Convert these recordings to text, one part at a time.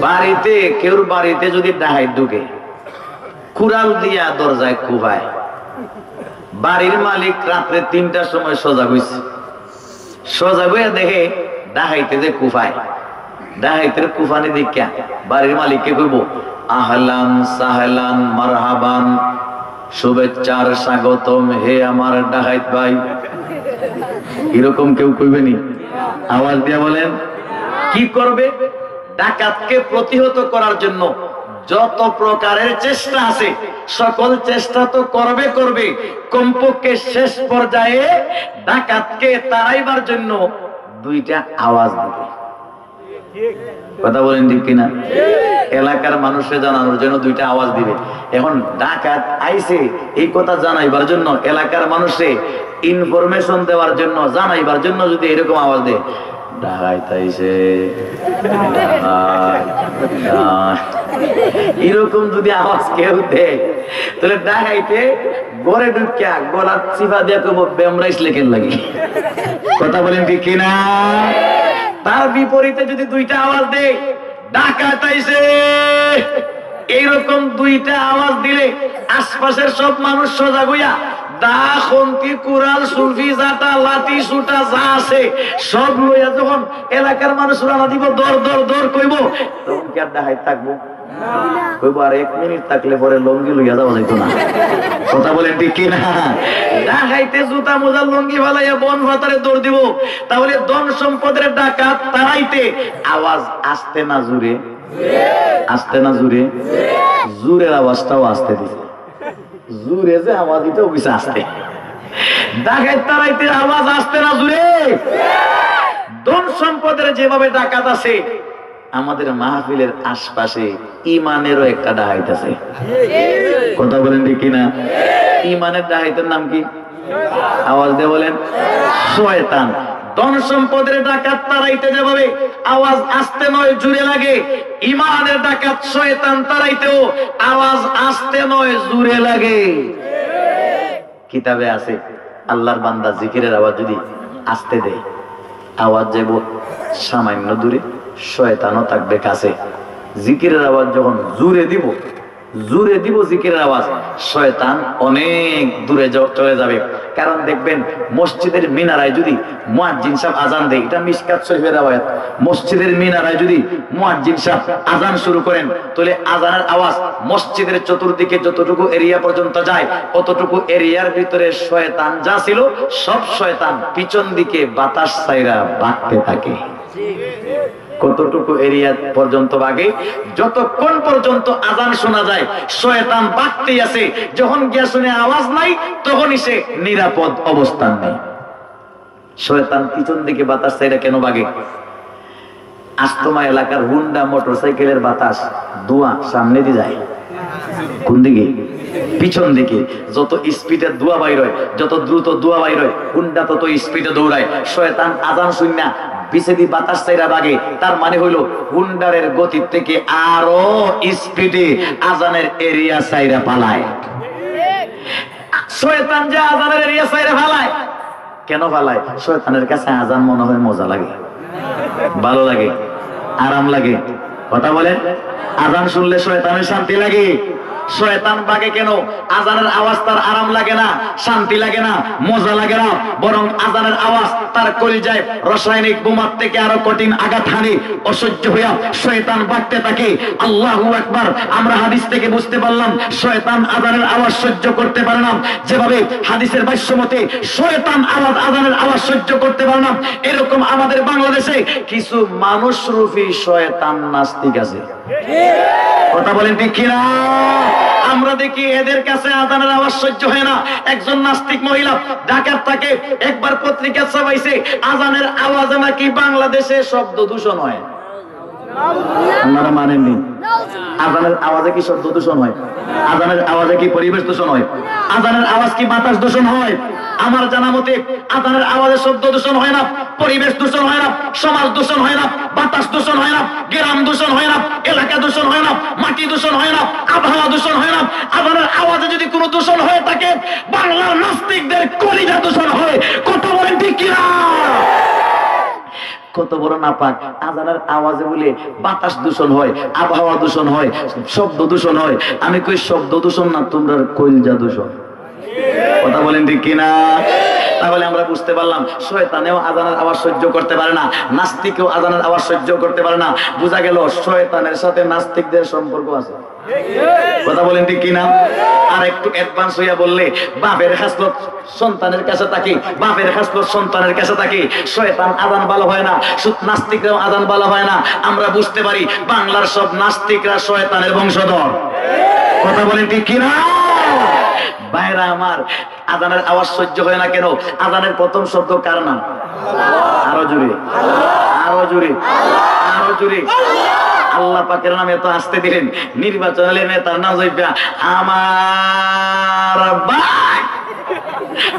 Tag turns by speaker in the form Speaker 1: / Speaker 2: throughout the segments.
Speaker 1: বাড়িতে কেউর বাড়িতে যদি ডাহাই ঢুকে কুড়াল দিয়া দরজায় কুবায়, বাড়ির মালিক রাত্রে 3টার সময় সজাগ হইছে, সজাগ হইয়া দেখে ডাহাইতে যে কুফায়, ডাহাইতের কুফানি দেখা বাড়ির মালিককে কইব আহলান সাহলান মারহাবান, শুভেচ্ছার স্বাগতম হে আমার ডাহাইত ভাই। এরকম কেউ কইবেনি? আওয়াজ দিয়া বলেন। কি করবে? ডাকাতকে প্রতিহত করার জন্য যত প্রকারের চেষ্টা আছে সকল চেষ্টা তো করবে, কমপক্ষে শেষ পর্যায়ে ডাকাতকে তাড়াইবার জন্য 2টা আওয়াজ দিবে। কথা বলেন ঠিক কিনা? এলাকার মানুষকে জানানোর জন্য 2টা আওয়াজ দিবে। এখন ডাকাত আইছে এই কথা জানাইবার জন্য, এলাকার মানুষে ইনফরমেশন দেওয়ার জন্য, জানাইবার জন্য যদি এরকম আওয়াজ দেয়, ডাকাত আইছে, এরকম যদি আওয়াজ কেউ দেয়, তাহলে ডাকাইতে ঘরে ঢুকিয়া গলার চিপা দিয়া কব বেমরাইস লেখেন লাগে। কথা বলেন ঠিক কিনা? তার বিপরীতে যদি 2টা আওয়াজ দেয়, ডাকাত আইছে, এইরকম 2টা আওয়াজ দিলে আশপাশের সব মানুষ সজাগ হইয়া দা খন্তি কুড়াল সুলফি জাটা লাঠি সুটা যা আছে সব লইয়া যখন এলাকার মানুষ রানা দিব দর দর দর কইব, তখন কি আর ডাকাত থাকবো? কইব আর 1 মিনিট থাকলে পরে লঙ্গি লইয়া যাওয়া যাইতো না। কথা বলেন ঠিক কিনা? ডাকাইতে জুতা মোজা লঙ্গি ফালাইয়া বন ভাতারে দৌড় দিব। তাহলে ধন সম্পদের ডাকাত তাড়াইতে আওয়াজ আসতে না জুড়ে, আসতে না জুড়ে, জুরের আওয়াজটাও আসতে দিছে, জুরে যে আওয়াজ দিতেও কিছু আসতে। ডাকাত তাড়াইতে আওয়াজ আসতে না জুড়ে। ধন সম্পদের যেভাবে ডাকাত আছে, আমাদের মাহফিলের আশপাশে ইমানেরও একটা ডাকাত আছে। কথা বলেন ঠিক কিনা? ইমানের ডাকাতের নাম কি? আওয়াজ দিয়ে বলেন। শয়তান। ধন সম্পদের ডাকাত তাড়াইতে যেভাবে আওয়াজ আসতে নয় জুড়ে লাগে, ইমানের ডাকাত শয়তান তাড়াইতেও আওয়াজ আসতে নয় জুড়ে লাগে। কিতাবে আছে আল্লাহর বান্দা জিকিরের আওয়াজ যদি আসতে দেয়, আওয়াজ যাব সামান্য দূরে, শয়তানও থাকবে কাছে। জিকিরের আওয়াজ যখন জুড়ে দিব জিকিরের আওয়াজ, শয়তান অনেক দূরে চলে যাবে। কারণ দেখবেন মসজিদের মিনারায় যদি মুয়াজ্জিন সাহেব আজান দেয়, এটা মিশকাত শরীফের আয়াত, মসজিদের মিনারায় যদি মুয়াজ্জিন সাহেব আজান শুরু করেন, তাহলে আজানের আওয়াজ মসজিদের চতুর্দিকে যতটুকু এরিয়া পর্যন্ত যায়, অতটুকু এরিয়ার ভিতরে শয়তান যা ছিল সব শয়তান পিছন দিকে বাতাস ছাইরা ভাগতে থাকে। কতটুকু এরিয়া পর্যন্ত ভাগে? যতক্ষণ পর্যন্ত আজান শোনা যায় শয়তান ভাগতেই আছে। যখন গিয়া শুনে আওয়াজ নাই, তখনই সে নিরাপদ অবস্থান নেই। শয়তান পিছন দিকে বাতাস ছাইরা কেন ভাগে? আস্তমা এলাকার হুন্ডা মোটরসাইকেলের বাতাস ধোঁয়া সামনে দিয়ে যায়, কোন দিকে? পিছন দিকে। যত স্পিডে ধোঁয়া বাইর হয়, যত দ্রুত ধোঁয়া বাইর হয়, হুন্ডা তত স্পিডে দৌড়ায়। শয়তান আজান শুননা পিছে দিয়ে বাতাস ছাইরা ভাগে। তার মানে হইল হুন্ডারের গতি থেকে আরো স্পিডে আজানের এরিয়া ছাইরা পালায়। শয়তান যে আজানের এরিয়া ছাইরা পালায়, কেন পালায়? শয়তানের কাছে আজান মনে হয় মজা লাগে, ভালো লাগে, আরাম লাগে। কথা বলে, আজান শুনলে শয়তানের শান্তি লাগে। শয়তান ভাগে কেন? আজানের আওয়াজ তার আরাম লাগে না, শান্তি লাগে না, মজা লাগে না, বরং আজানের আওয়াজ তার কলিজায় রাসায়নিক বোমার থেকে আরো কঠিন আঘাত হানে। অসহ্য হইয়া শয়তান ভাগতে থাকে। আল্লাহু আকবার। আমরা হাদিস থেকে বুঝতে পারলাম শয়তান আজানের আওয়াজ সহ্য করতে পারে না। যেভাবে হাদিসের ভাষ্য মতে শয়তান আজানের আওয়াজ সহ্য করতে পারে না, এরকম আমাদের বাংলাদেশে কিছু মানুষ রূপী শয়তান নাস্তিক আছে। কথা বলেন ঠিক কিনা? আমরা দেখি এদের কাছে আজানের আওয়াজ সহ্য হয় না। একজন নাস্তিক মহিলা ঢাকার থাকে, একবার পত্রিকা ছাপাইছে আজানের আওয়াজে নাকি বাংলাদেশে শব্দ দূষণ হয়। আপনারা মানেননি? আজানের আওয়াজে কি শব্দ দূষণ হয়? আজানের আওয়াজে কি পরিবেশ দূষণ হয়? আজানের আওয়াজ কি বাতাস দূষণ হয়? আমার জানা মতে আজানের আওয়াজে শব্দ দূষণ হয় না, পরিবেশ দূষণ হয় না, সমাজ দূষণ হয় না, বাতাস দূষণ হয় না, গ্রাম দূষণ হয় না, এলাকা দূষণ হয় না, মাটি দূষণ হয় না, আবহাওয়া দূষণ হয় না। আজানের আওয়াজে যদি কোনো দূষণ হয়ে থাকে, বাংলার নাস্তিকদের কলিজা দূষণ হয়। কথা বলেন ঠিক কিনা? কত বড় নাপাক। আজানের আওয়াজে বলে বাতাস দূষণ হয়, আবহাওয়া দূষণ হয়, শব্দ দূষণ হয়। আমি কই শব্দ দূষণ না, তোমরা কইলজা দূষণ। কথা বলেন ঠিক কিনা? তাহলে আমরা বুঝতে পারলাম শয়তানেও আজানের আওয়াজ সহ্য করতে পারে না, নাস্তিকেও আজানের আওয়াজ সহ্য করতে পারে না। বোঝা গেল শয়তানের সাথে নাস্তিকদের সম্পর্ক আছে। কথা বলেন ঠিক কিনা? আর একটু অ্যাডভান্স হইয়া বললে বাপের হাসলত সন্তানের কাছে থাকে, বাপের হাসলত সন্তানের কাছে থাকে। শয়তান আজান ভালো হয় না, নাস্তিকরাও আজান ভালো হয় না। আমরা বুঝতে পারি বাংলার সব নাস্তিকরা শয়তানের বংশধর। কথা বলেন ঠিক কিনা? ভাইরা আমার, আজানের আওয়াজ সহ্য হয় না কেন? আজানের প্রথম শব্দ কার নাম? আরো জোরে, আরো জোরে, আরো জোরে। আল্লাহ পাকের নাম এত আসতে দিলেন। নির্বাচনে নেতার নাম হইবা আমার ভাই,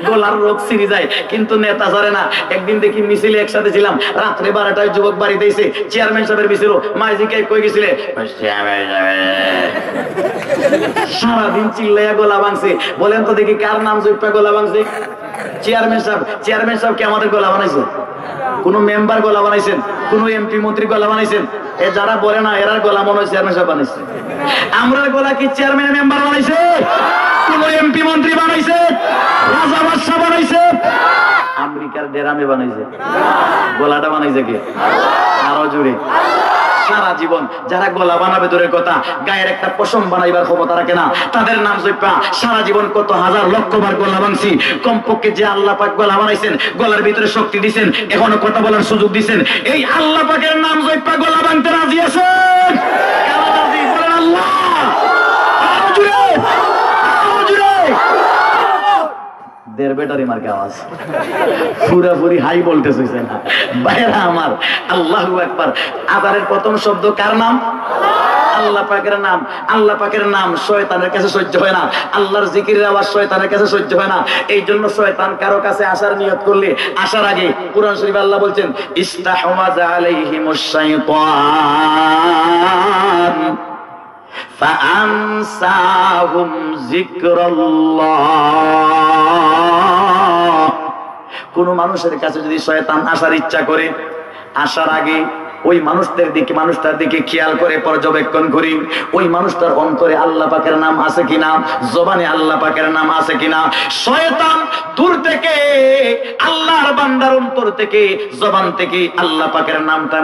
Speaker 1: গলার রোগ সিরি যায় কিন্তু নেতা ধরে না। একদিন দেখি মিছিলে একসাথে ছিলাম, রাত্রে 12টায় যুবক বাড়িতে এসে চেয়ারম্যান সাহেবের মিছিল। মাইজিকে কই গেছিলে? সারাদিন চিল্লাইয়া গলা ভাঙছে। বলেন তো দেখি কার নাম জুইপা গলা ভাঙছে? চেয়ারম্যান সাহেব। চেয়ারম্যান সাহেব কি আমাদের গলা বানাইছে? কোন মেম্বার গলা বানাইছেন? কোন এমপি মন্ত্রী গলা বানাইছেন? এ যারা বলে না এরার গলা মনে হয় চেয়ারম্যান সাহেব বানাইছে। আমরা গলা কি চেয়ারম্যান মেম্বার বানাইছে? কোন এমপি মন্ত্রী বানাইছে? রাজা বাদশা বানাইছে? আমেরিকার ডেরামে বানাইছে? গলাটা বানাইছে কে? আরো জোরে। সারা জীবন যারা গলা বানাবে দূরের কথা, গায়ের একটা পশম বানাইবার ক্ষমতা রাখে না, তাদের নাম জৈপা সারা জীবন কত হাজার লক্ষ বার গলা ভাঙছি। কমপক্ষে যে আল্লাহ পাক গলা বানাইছেন, গলার ভিতরে শক্তি দিছেন, এখনো কথা বলার সুযোগ দিছেন, এই আল্লাহ পাকের নাম জৈপা গলা ভাঙতে রাজি আছেন? কেন রাজি? বলেন আল্লাহ। আরো জোরে, আরো জোরে। দের ব্যাটারি মার্কা আওয়াজ পুরাপুরি হাই ভোল্টেজ হইছে না ভাইরা আমার। আল্লাহু আকবার। আজানের প্রথম শব্দ কার নাম? আল্লাহ পাকের নাম। আল্লাহ পাকের নাম শয়তানের কাছে সহ্য হয় না। আল্লাহর জিকিরের আওয়াজ শয়তানের কাছে সহ্য হয় না। এই জন্য শয়তান কারো কাছে আসার নিয়ত করলে আসার আগে কুরআন শরীফে আল্লাহ বলছেন ইস্তাহওয়াযা আলাইহিমুশ শাইতান فأنساهم ذكر الله। কোন মানুষের কাছে যদি শয়তান আসার ইচ্ছা করে, আসার আগে ওই মানুষটার দিকে খেয়াল করে পর্যবেক্ষণ করি, ওই মানুষটার অন্তরে আল্লাহ পাকের নাম আছে কিনা, জবানে আল্লাহ পাকের নাম আছে কিনা। শয়তান দূর থেকে আল্লাহর বান্দার অন্তর থেকে, জবান থেকে আল্লাহ পাকের নামটা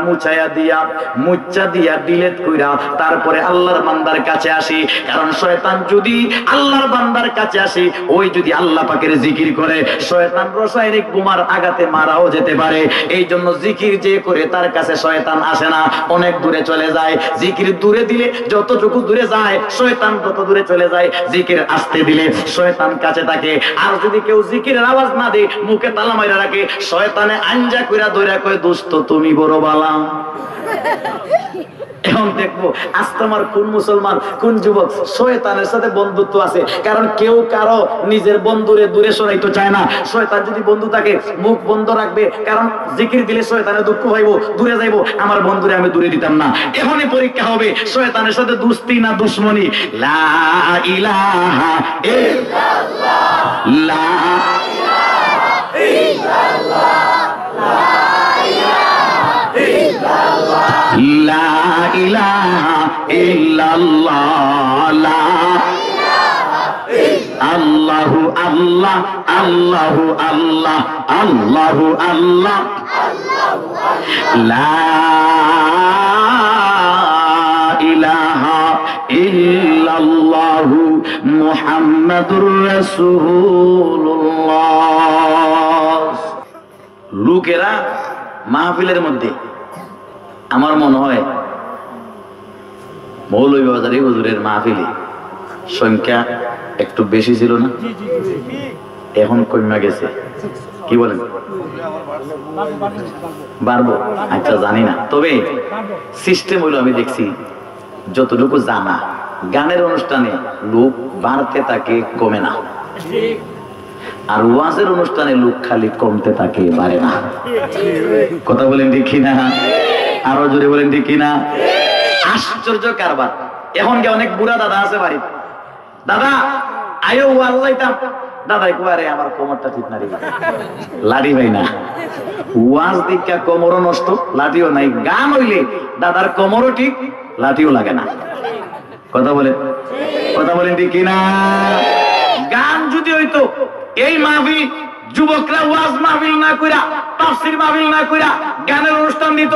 Speaker 1: মুচ্ছা দিয়া ডিলিট কইরা তারপরে আল্লাহর বান্দার কাছে আসি। কারণ শয়তান যদি আল্লাহর বান্দার কাছে আসি, ওই যদি আল্লাহ পাকের জিকির করে, শয়তান রাসায়নিক বোমার আঘাতে মারাও যেতে পারে। এই জন্য জিকির যে করে তার কাছে শয়তান আসে না, অনেক দূরে চলে যায়। জিকির দূরে দিলে যতটুকু দূরে যায় শয়তান তত দূরে চলে যায়, জিকির আসতে দিলে শয়তান কাছে থাকে। আর যদি কেউ জিকিরের আওয়াজ না দেয়, মুখে তালা মাইরা রাখে, শয়তানে আঞ্জা কইরা ধইরা কয় দোস্ত তুমি বড় বালা। এখন দেখবো আজ তোমার কোন মুসলমান কোন যুবক শয়তানের সাথে বন্ধুত্ব আছে। কারণ কেউ কারো নিজের বন্ধুরে দূরে সরাইতে চায় না। শয়তান যদি বন্ধু থাকে মুখ বন্ধ রাখবে, কারণ জিকির দিলে শয়তানের দুঃখ পাইবো, দূরে যাইবো, আমার বন্ধুরে আমি দূরে দিতাম না। এখনই পরীক্ষা হবে শয়তানের সাথে দুস্তি না দুশ্মনী। লা ইলাহা ইল্লাল্লাহ, লা ইলাহা ইল্লাল্লাহ, লা ইলাহা ইল্লাল্লাহ, লা আল্লাহু আল্লাহ, আল্লাহু আল্লাহ, আল্লাহু আল্লাহ, লা ইলাহা ইল্লাল্লাহু মুহাম্মাদুর রাসূলুল্লাহ। লোকেরা মাহফিলের মধ্যে আমার মনে হয় মৌলভীবাজারী হুজুরের মাহফিলে সংখ্যা একটু বেশি ছিল না? এখন কমে গেছে। কি বলেন? বাড়বো? আচ্ছা জানি না, তবে সিস্টেম হইলো আমি দেখছি যতটুকু জানা, গানের অনুষ্ঠানে লোক বাড়তে থাকে, কমে না। আর ওয়াজের অনুষ্ঠানে লোক খালি কমতে থাকে, বাড়ে না। কথা বলেন ঠিক কিনা? আরো জোরে বলেন ঠিক কিনা? আশ্চর্য কারবার। এখন কি অনেক বুড়া দাদা আছে বাড়িতে, দাদা আয়ো ওয়াজ যাইতাম, দাদাই কুয়ারে আমার কোমরটা ঠিক না রে, লাড়ি ভাই না, ওয়াজ দীক্ষা কোমরও নষ্ট, লাঠিও নাই। গান হইলে দাদার কোমরও ঠিক, লাঠিও লাগে না। কথা বলেন ঠিক কিনা? গান যদি হইতো, এই মাহফিল যুবকরা ওয়াজ মাহফিল না কইরা, তাফসীর মাহফিল না কইরা গানের অনুষ্ঠান দিত,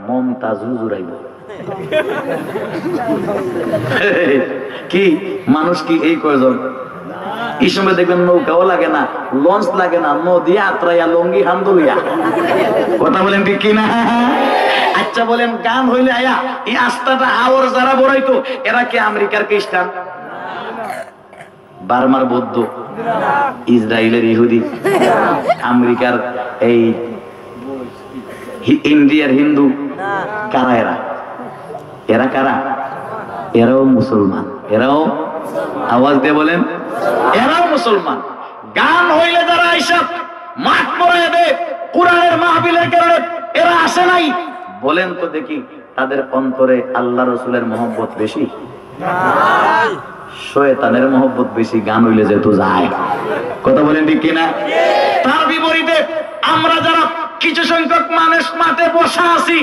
Speaker 1: মমতাজ হুজুর আইব। কি মানুষ কি এই কয়জন? এই সময় দেখবেন নৌকাও লাগে না, লঞ্চ লাগে না, নদী আত্রাইয়া লঙ্গি হান্দুলিয়া। কথা বলেন ঠিক কিনা? আচ্ছা বলেন, গান হইলে আয়া এই আস্থাটা আওয়ার যারা বড়াইতো, এরা কি আমেরিকার খ্রিস্টান, বার্মার বৌদ্ধ, ইসরায়েলের ইহুদি, আমেরিকার এই ইন্ডিয়ার হিন্দু? কারা এরা? এরা কারা? এরাও মুসলমান। এরাও আওয়াজ দিয়ে বলেন, এরাও মুসলমান। গান হইলে যারা আইসা মাঠ পড়ায় দেয় কোরআনের মাহফিলের কারণে, এরা আসে নাই? বলেন তো দেখি, তাদের অন্তরে আল্লাহ রসুলের মহব্বত বেশি, শয়তানের মহব্বত বেশি? গান হইলে যেহেতু যায়। কথা বলেন ঠিক কিনা? তার বিপরীতে আমরা যারা কিছু সংখ্যক মানুষ মাঠে বসা আছি,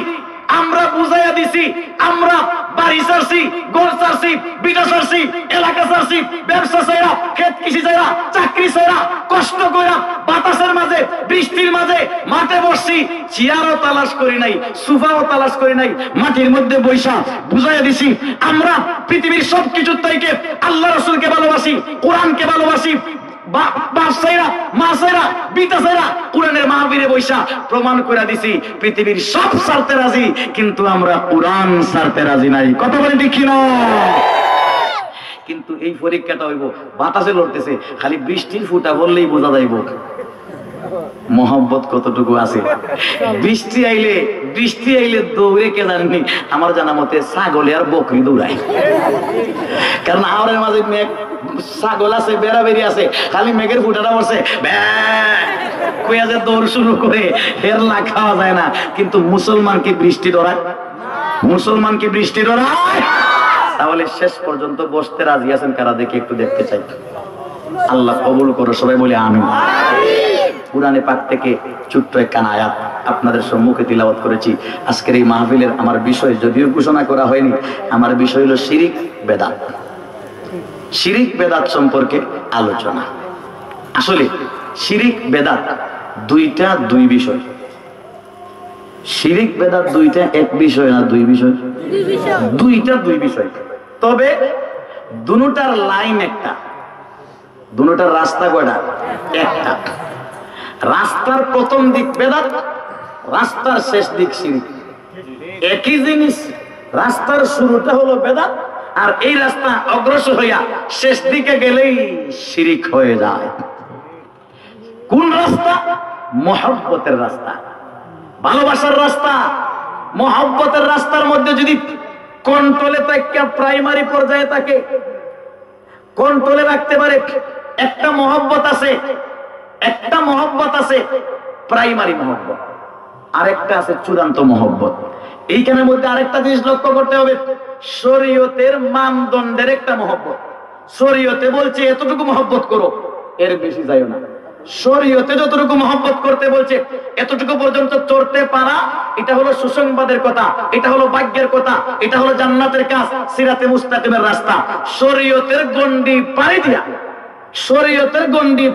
Speaker 1: আমরা বুঝাইয়া দিছি, আমরা বাড়ি ছাড়ছি, ঘর ছাড়ছি, বিটা ছাড়ছি, এলাকা ছাড়ছি, ব্যবসা ছাড়া, ক্ষেত কৃষি ছাড়া, চাকরি ছাড়া, কষ্ট কইরা বাতাসের মাঝে, বৃষ্টির মাঝে মাঠে বসছি, চেয়ারও তালাশ করি নাই, সোফাও তালাশ করি নাই, মাটির মধ্যে বৈশা বুঝাইয়া দিছি আমরা পৃথিবীর সবকিছুর থেকে আল্লাহ রাসূলকে ভালোবাসি, কোরআনকে ভালোবাসি। কোরআনের মাহফিলে বৈশা প্রমাণ করে দিছি পৃথিবীর সব ছাড়তে রাজি, কিন্তু আমরা কোরআন ছাড়তে রাজি নাই। কথা বলে ঠিক না? কিন্তু এই পরীক্ষাটা হইব, বাতাসে লড়তেছে, খালি বৃষ্টির ফুটা বললেই বোঝা যাইব মহব্বত কতটুকু আছে। বৃষ্টি আইলে দৌড়ে কে জানি, আমার জানা মতে ছাগলে আর বকরি দৌড়ায়, কারণ আওয়ারের মাঝে মেঘ, ছাগল আছে, বেড়াবেড়ি আছে, খালি মেঘের ফুটাটা বসে দৌড় শুরু করে, ফের না খাওয়া যায় না। কিন্তু মুসলমান কি বৃষ্টি ডরায়? মুসলমান কি বৃষ্টি ডরায়? তাহলে শেষ পর্যন্ত বসতে রাজি আছেন কারা? দেখে একটু দেখতে চাই। আল্লাহ কবুল করো, সবাই বলে আমিন। কুরআনে পাক থেকে ছোট্ট একখানা আয়াত আপনাদের সম্মুখে তিলাওয়াত করেছি। আজকের এই মাহফিলের আমার বিষয় যদিও ঘোষণা করা হয়নি, আমার বিষয় হলো শিরিক বেদাত। শিরিক বেদাত সম্পর্কে আলোচনা। আসলে শিরিক বেদাত দুই বিষয়। শিরিক বেদাত দুইটা এক বিষয় না, দুই বিষয়? দুই বিষয়। তবে দুটার লাইন একটা, দুটার রাস্তা কয়টা? একটা। রাস্তার প্রথম দিক বেদাত, রাস্তার শেষ দিক শিরিক। একই জিনিস। রাস্তার শুরুটা হলো বেদাত, আর এই রাস্তা অগ্রসর হইয়া শেষ দিকে গেলেই শিরিক হয়ে যায়। কোন রাস্তা? মহব্বতের রাস্তা, ভালোবাসার রাস্তা। মহব্বতের রাস্তার মধ্যে যদি কন্ট্রোলে থাকে, প্রাইমারি পর্যায়ে থাকে, কন্ট্রোলে রাখতে পারে, একটা মহব্বত আছে প্রাইমারি মহব্বত, আরেকটা আছে চূড়ান্ত মহব্বত। এইখানের মধ্যে আরেকটা জিনিস লক্ষ্য করতে হবে, শরীয়তের মানদণ্ডের একটা মহব্বত। শরীয়তে বলছে এতটুকু মহব্বত করো, এর বেশি যাইও না। শরীয়তে যতটুকু মহব্বত করতে বলছে এতটুকু পর্যন্ত চড়তে পারা, এটা হলো সুসংবাদের কথা, এটা হলো ভাগ্যের কথা, এটা হলো জান্নাতের কাজ, সিরাতে মুস্তাকিমের রাস্তা। শরীয়তের গণ্ডি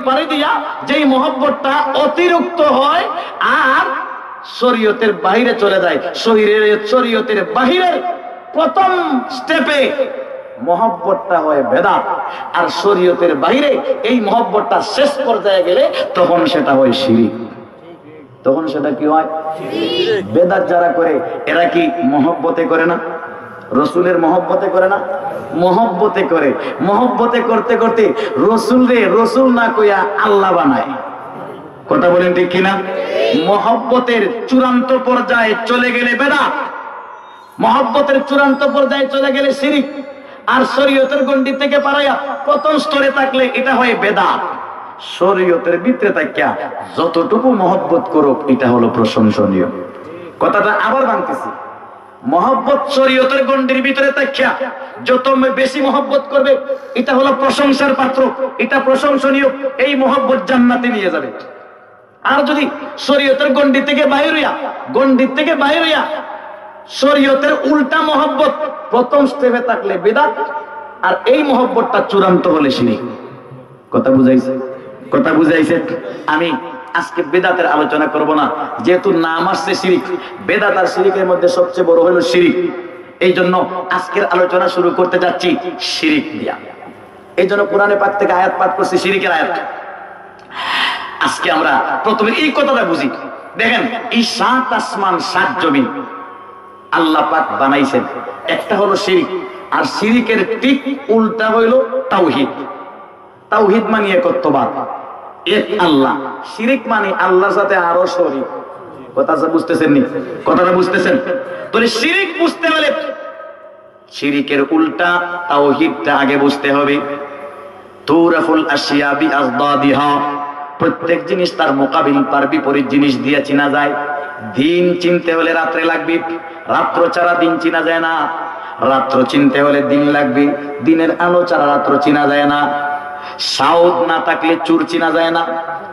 Speaker 1: পাড়ি দিয়া যেই মহব্বতটা অতিরিক্ত হয় আর শরীয়তের বাহিরে চলে যায়, শরীয়তের বাহিরের প্রথম স্টেপে মহব্বতটা হয় বেদাত, আর শরীয়তের বাইরে এই মহব্বতটা শেষ পর্যায়ে গেলে তখন সেটা হয় শিরিক। তখন সেটা কি হয়? বেদাত যারা করে এরা কি মহব্বতে করে না? রসুলের মহব্বতে করে না? মহব্বতে করে। মহব্বতে করতে করতে রসুল না কইয়া আল্লাহ বানায়। কথা বলেন ঠিক কিনা? মহব্বতের চূড়ান্ত পর্যায়ে চলে গেলে বেদাত, মহব্বতের চূড়ান্ত পর্যায়ে চলে গেলে শিরিক, আর শরীয়তের গণ্ডি থেকে পারাইয়া প্রথম স্তরে থাকলে এটা হয় বেদাত। শরীয়তের ভিতরে থাকিয়া যতটুকু মহব্বত করুক এটা হলো প্রশংসনীয়। কথাটা আবার ভাঙতেছি, মহব্বত শরীয়তের গণ্ডির ভিতরে তাকিয়া যত বেশি মহব্বত করবে এটা হলো প্রশংসার পাত্র, এটা প্রশংসনীয়, এই মহব্বত জান্নাতে নিয়ে যাবে। আর যদি শরীয়তের গণ্ডি থেকে বাইরে হইয়া শরীয়তের উল্টা মহব্বত প্রথম স্টেপে থাকলে বিদআত, আর এই মহব্বতটা চূড়ান্ত হলে শিরক। কথা বুঝাইছে? আমি আজকে বেদাতের আলোচনা করব না, যেহেতু নাম আসছে শিরিক। বেদাত আর শিরিকের মধ্যে সবচেয়ে বড় হলো শিরিক। এই জন্য আজকের আলোচনা শুরু করতে যাচ্ছি শিরিক দিয়া। এই জন্য কোরআনে পাক থেকে আয়াত পাঠ করছি, শিরিকের আয়াত। আজকে আমরা প্রথমে এই কথাটা বুঝি। দেখেন, এই 7 আসমান 7 জমিন আল্লাহ পাক বানাইছেন, একটা হলো শিরিক, আর শিরিকের ঠিক উল্টা হইল তাওহীদ। তাওহীদ মানে একত্ববাদ, এক আল্লাহ। শিরিক মানে আল্লাহর সাথে আরো শরীক। কথাটা বুঝতেছেন? তাহলে শিরিক বুঝতে হলে শিরিকের উল্টা তাওহীদটা আগে বুঝতে হবে। তুরাফুল আশিয়া বিআযদাদিহা, প্রত্যেক জিনিস তার মোকাবিল, তার বিপরীত জিনিস দিয়ে চিনা যায়। দিন চিনতে হলে রাত্রে লাগবে, রাত্র ছাড়া দিন চিনা যায় না। রাত্র চিনতে হলে দিন লাগবে, দিনের আলো ছাড়া রাত্র চিনা যায় না। সাউদ না থাকলে চুর চিনা যায় না,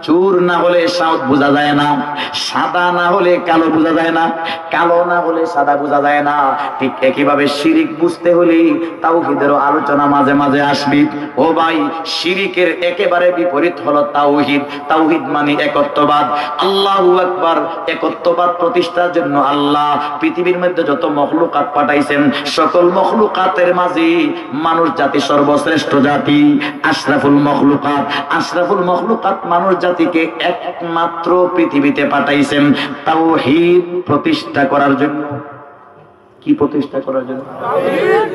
Speaker 1: চুর না হলে সাউদ বোঝা যায় না, সাদা না হলে কালো বোঝা যায় না, কালো না হলে সাদা বোঝা যায় না। ঠিক একইভাবে শিরিক বুঝতে হলে তাওহীদেরও আলোচনা মাঝে মাঝে আসবে। ও ভাই, শিরিকের একেবারে বিপরীত হলো তাওহীদ। তাওহীদ মানে একত্ববাদ। আল্লাহু আকবার। একত্ববাদ প্রতিষ্ঠার জন্য আল্লাহ পৃথিবীর মধ্যে যত মখলুকাত পাঠাইছেন, সকল মখলুকাতের মাঝে মানুষ জাতি সর্বশ্রেষ্ঠ জাতি, আশরাফুল মখলুকাত মানুষ জাতিকে একমাত্র পৃথিবীতে পাঠাইছেন তাওহীদ প্রতিষ্ঠা করার জন্য। কি প্রতিষ্ঠা করার জন্য?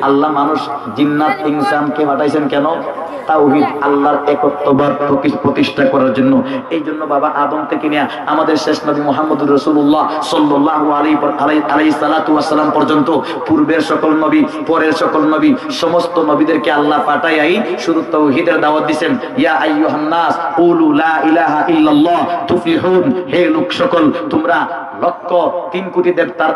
Speaker 1: আল্লাহ মানুষ, জিন্নাত, ইনসানকে পাঠাইছেন কেন? তাওহীদ, আল্লাহর একত্ববাদ প্রতিষ্ঠা করার জন্য। এই জন্য বাবা আদম থেকে নিয়ে আমাদের শেষ নবী মুহাম্মদুর রাসূলুল্লাহ সাল্লাল্লাহু আলাইহি সাল্লাতু ওয়াস সালাম পর্যন্ত পূর্বের সকল নবী, পরের সকল নবী, সমস্ত নবীদেরকে আল্লাহ পাঠাইয়াই শুধু তাওহীদের দাওয়াত দিবেন। ইয়া আইয়ুহান নাস কুলু লা ইলাহা ইল্লাল্লাহ তুফলিহুন, হে লোক সকল, তোমরা 1,03 কোটি দেবতার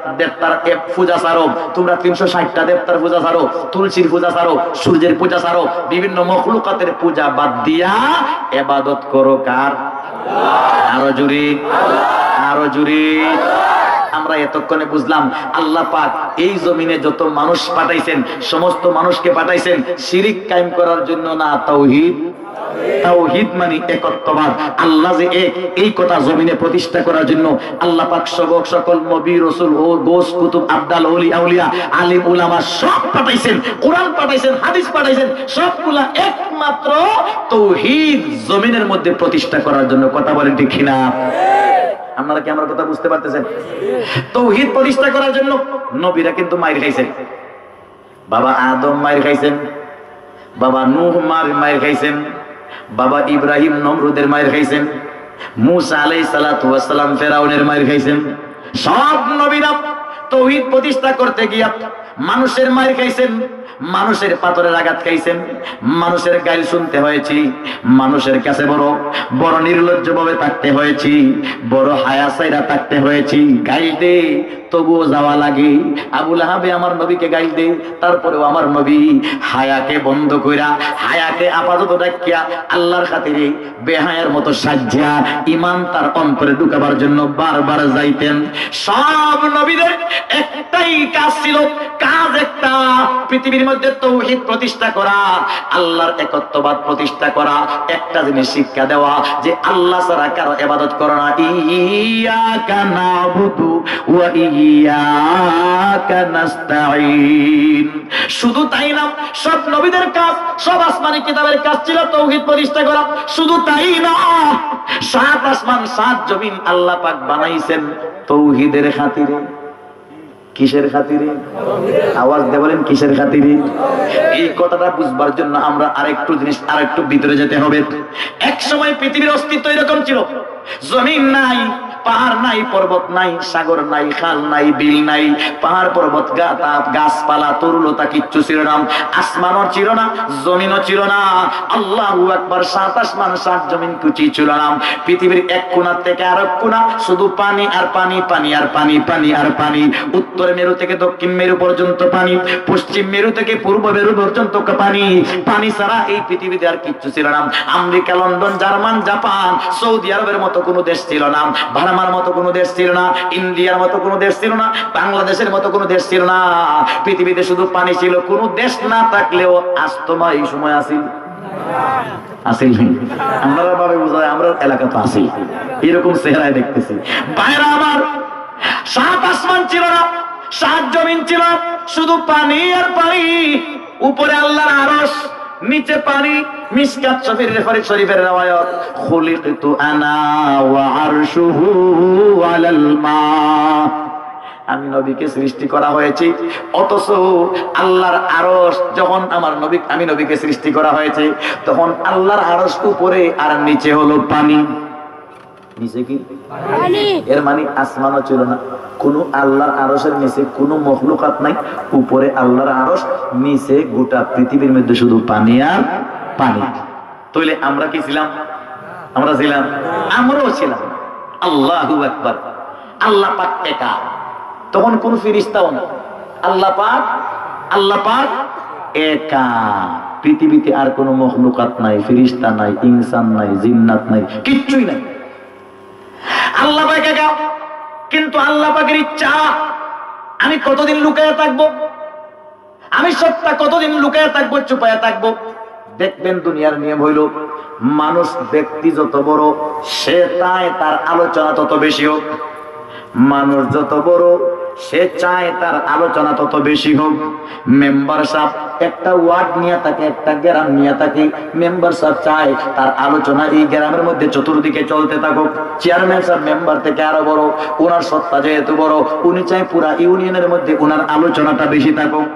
Speaker 1: পূজা ছাড়ো, তোমরা 360টা দেবতার পূজা ছাড়ো, তুলসীর পূজা ছাড়ো, সূর্যের পূজা ছাড়ো, বিভিন্ন মখলুকাতের পূজা বাদ দিয়া ইবাদত করো কার? আরো জুড়ে। আমরা এতক্ষণে বুঝলাম আল্লাহ পাক এই জমিনে যত মানুষ পাঠাইছেন, সমস্ত মানুষকে পাঠাইছেন শিরিক কায়েম করার জন্য না, তাওহীদ মানে একত্ববাদ। আল্লাহ যে এক, এই কথা জমিনে প্রতিষ্ঠা করার জন্য আল্লাহ পাক সকল নবী, রাসূল ও গোস, কুতুব, আবদাল, ওলি, আউলিয়া, আলিম, উলামা সব পাঠাইছেন, কোরআন পাঠাইছেন, হাদিস পাঠাইছেন, সবগুলা একমাত্র তাওহীদ জমিনের মধ্যে প্রতিষ্ঠা করার জন্য। কথা বলেন ঠিক কিনা? আপনারা কি আমার কথা বুঝতে পারতেছেন? তাওহীদ প্রতিষ্ঠা করার জন্য নবীরা কিন্তু মাইর খাইছেন। বাবা আদম মাইর খাইছেন, বাবা নূহ মাইর খাইছেন, বাবা ইব্রাহিম নমরুদের মাইর খাইছেন, মুসা আলাইহিস সালাতু ওয়াস সালাম ফেরাউনের মাইর খাইছেন। সব নবীরা তাওহীদ প্রতিষ্ঠা করতে গিয়া মানুষের মাইর খাইছেন, মানুষের পাথরের আঘাত খাইছেন, মানুষের গাইল শুনতে হয়েছে, মানুষের কাছে বড় নির্লজ্জ ভাবে থাকতে হয়েছে, বড় হায়া সাইরা থাকতে হয়েছে। গাইল দে তবুও যাওয়া লাগে। আবু লাহাবে আমার নবীকে গাইল দে, তারপরেও আমার নবী হায়াকে বন্ধ কইরা, হায়াকে আপাতত রাখিয়া আল্লাহর খাতিরে বেহায়ার মতো সাজ্জা ঈমান তার অন্তরে ঢুকাবার জন্য বারবার যাইতেন। সব নবীদের একটাই কাজ ছিল, কাজ একটা, পৃথিবীর মধ্যে তাওহীদ প্রতিষ্ঠা করা, আল্লাহর একত্ববাদ প্রতিষ্ঠা করা, একটা জিনিস শিক্ষা দেওয়া যে আল্লাহ ছাড়া কারো ইবাদত করো না। ইয়াকা নাবুদু ওয়া ইয়াকা নাস্তাঈন। শুধু তাই না, সব নবীদের কাজ, সব আসমানি কিতাবের কাজ ছিল তাওহীদ প্রতিষ্ঠা করা। শুধু তাই না, 7 আসমান 7 জমিন আল্লাহ পাক বানাইছেন তাওহীদের খাতিরে। কিসের খাতিরে? আওয়াজ দিয়ে বলেন, কিসের খাতিরে? এই কথাটা বুঝবার জন্য আমরা আরেকটু ভিতরে যেতে হবে। এক সময় পৃথিবীর অস্তিত্ব এরকম ছিল, জমিন নাই, পাহাড় নাই, পর্বত নাই, সাগর নাই, খাল নাই, বিল নাই, পাহাড় পর্বত গাছপালা তরুলতা কিচ্ছু ছিল না, আসমানও ছিল না, জমিনও ছিল না। আল্লাহু আকবার। 7 আসমান 7 জমিন কুচি ছিল না। পৃথিবীর এক কোণা থেকে আরেক কোণা শুধু পানি আর পানি, পানি আর পানি, পানি আর পানি। উত্তর মেরু থেকে দক্ষিণ মেরু পর্যন্ত পানি, পশ্চিম মেরু থেকে পূর্ব মেরু পর্যন্ত পানি। পানি ছাড়া এই পৃথিবীতে আর কিচ্ছু ছিল না। America, London, German, Japan, Saudi আরবের মতো কোনো দেশ ছিল না, বার্মার মতো কোনো দেশ ছিল না, ইন্ডিয়ার মতো কোনো দেশ ছিল না, বাংলাদেশের মতো কোনো দেশ ছিল না। পৃথিবীতে শুধু পানি ছিল। কোনো দেশ না থাকলেও আস্তমা এই সময় আসিল আসিল। আমরা ভাবে বোঝায় আমরা এলাকা তো আসি, এরকম চেহারায় দেখতেছি। বাইরে আমার 7 আসমান ছিল না, 7 জমিন ছিল, শুধু পানি আর পানি। উপরে আল্লাহর আরশ, নিচে পানি। মিশকাত শরীফের riwayat, খুলিকতু আনা ওয়া আরশুহু আলাল মা। আমি নবীকে সৃষ্টি করা হয়েছে, অথচ আল্লাহর আরশ যখন আমি নবীকে সৃষ্টি করা হয়েছে, তখন আল্লাহর আরশ উপরে আর নিচে হলো পানি। নিচে কি পানি? এর মানে আসমানও ছিল না, কোন আল্লাহর আরশের নিচে কোনো মখলুকাত নাই, উপরে আল্লাহর আরশ, নিচে গোটা পৃথিবীর মধ্যে শুধু পানি আর পানি। তাহলে আমরা কি ছিলাম? আমরা ছিলাম? আমরাও ছিলাম। আল্লাহু আকবার। আল্লাহ পাক একা, তখন কোন ফেরেশতাও না। আল্লাহ পাক একা। পৃথিবীতে আর কোনো মখলুকাত নাই, ফেরেশতা নাই, ইনসান নাই, জিন্নাত নাই, কিচ্ছুই নাই। আল্লাহ পাক একা। কিন্তু আল্লাহ পাকের ইচ্ছা আমি কতদিন লুকায়া থাকবো, আমি সত্তা কতদিন লুকায়া থাকবো, চুপায়া থাকবো। দেখবেন দুনিয়ার নিয়ম হইল, মানুষ ব্যক্তি যত বড় সে চায় তার আলোচনা তত বেশি হোক। মানুষ যত বড় সে চায় তার আলোচনা তত বেশি হোক। মেম্বার সাহেব একটা ওয়ার্ড নিয়ে থাকে, একটা গ্রাম নিয়ে থাকে, মেম্বার সাহেব চায় তার আলোচনা এই গ্রামের মধ্যে চতুর্দিকে চলতে থাকুক। চেয়ারম্যান সাহেব মেম্বার থেকে আরো বড়, ওনার সত্তা যেহেতু বড়, উনি চায় পুরা ইউনিয়নের মধ্যে ওনার আলোচনাটা বেশি থাকুক।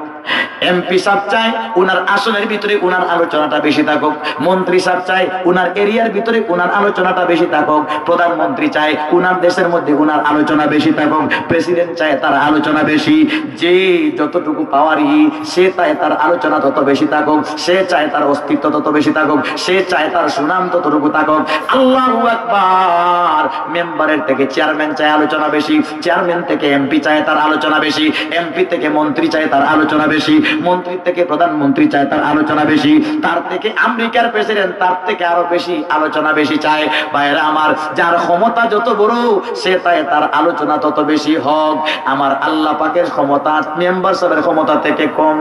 Speaker 1: এমপি সাহেব চায় উনার আসনের ভিতরে উনার আলোচনাটা বেশি থাকুক। মন্ত্রী সাহেব চায় উনার এরিয়ার ভিতরে উনার আলোচনাটা বেশি থাকুক। প্রধানমন্ত্রী চায় উনার দেশের মধ্যে উনার আলোচনা বেশি থাকুক। প্রেসিডেন্ট চায় তার আলোচনা বেশি। যে যতটুকু পাওয়ারই সে চায় তার আলোচনা তত বেশি থাকুক, সে চায় তার অস্তিত্ব তত বেশি থাকুক, সে চায় তার সুনাম ততটুকু থাকুক। আল্লাহু আকবার। মেম্বারের থেকে চেয়ারম্যান চায় আলোচনা বেশি, চেয়ারম্যান থেকে এমপি চায় তার আলোচনা বেশি, এমপি থেকে মন্ত্রী চায় তার আলোচনা বেশি, মন্ত্রী থেকে প্রধানমন্ত্রী চায় তার আলোচনা বেশি, তার থেকে আমেরিকার প্রেসিডেন্ট তার থেকে আরো বেশি আলোচনা বেশি চায়। ভাইরা আমার, যার ক্ষমতা যত বড় সে চায় তার আলোচনা তত বেশি হোক। আমার আল্লাহ পাকের ক্ষমতা মেম্বার সাহেবের ক্ষমতা থেকে কম,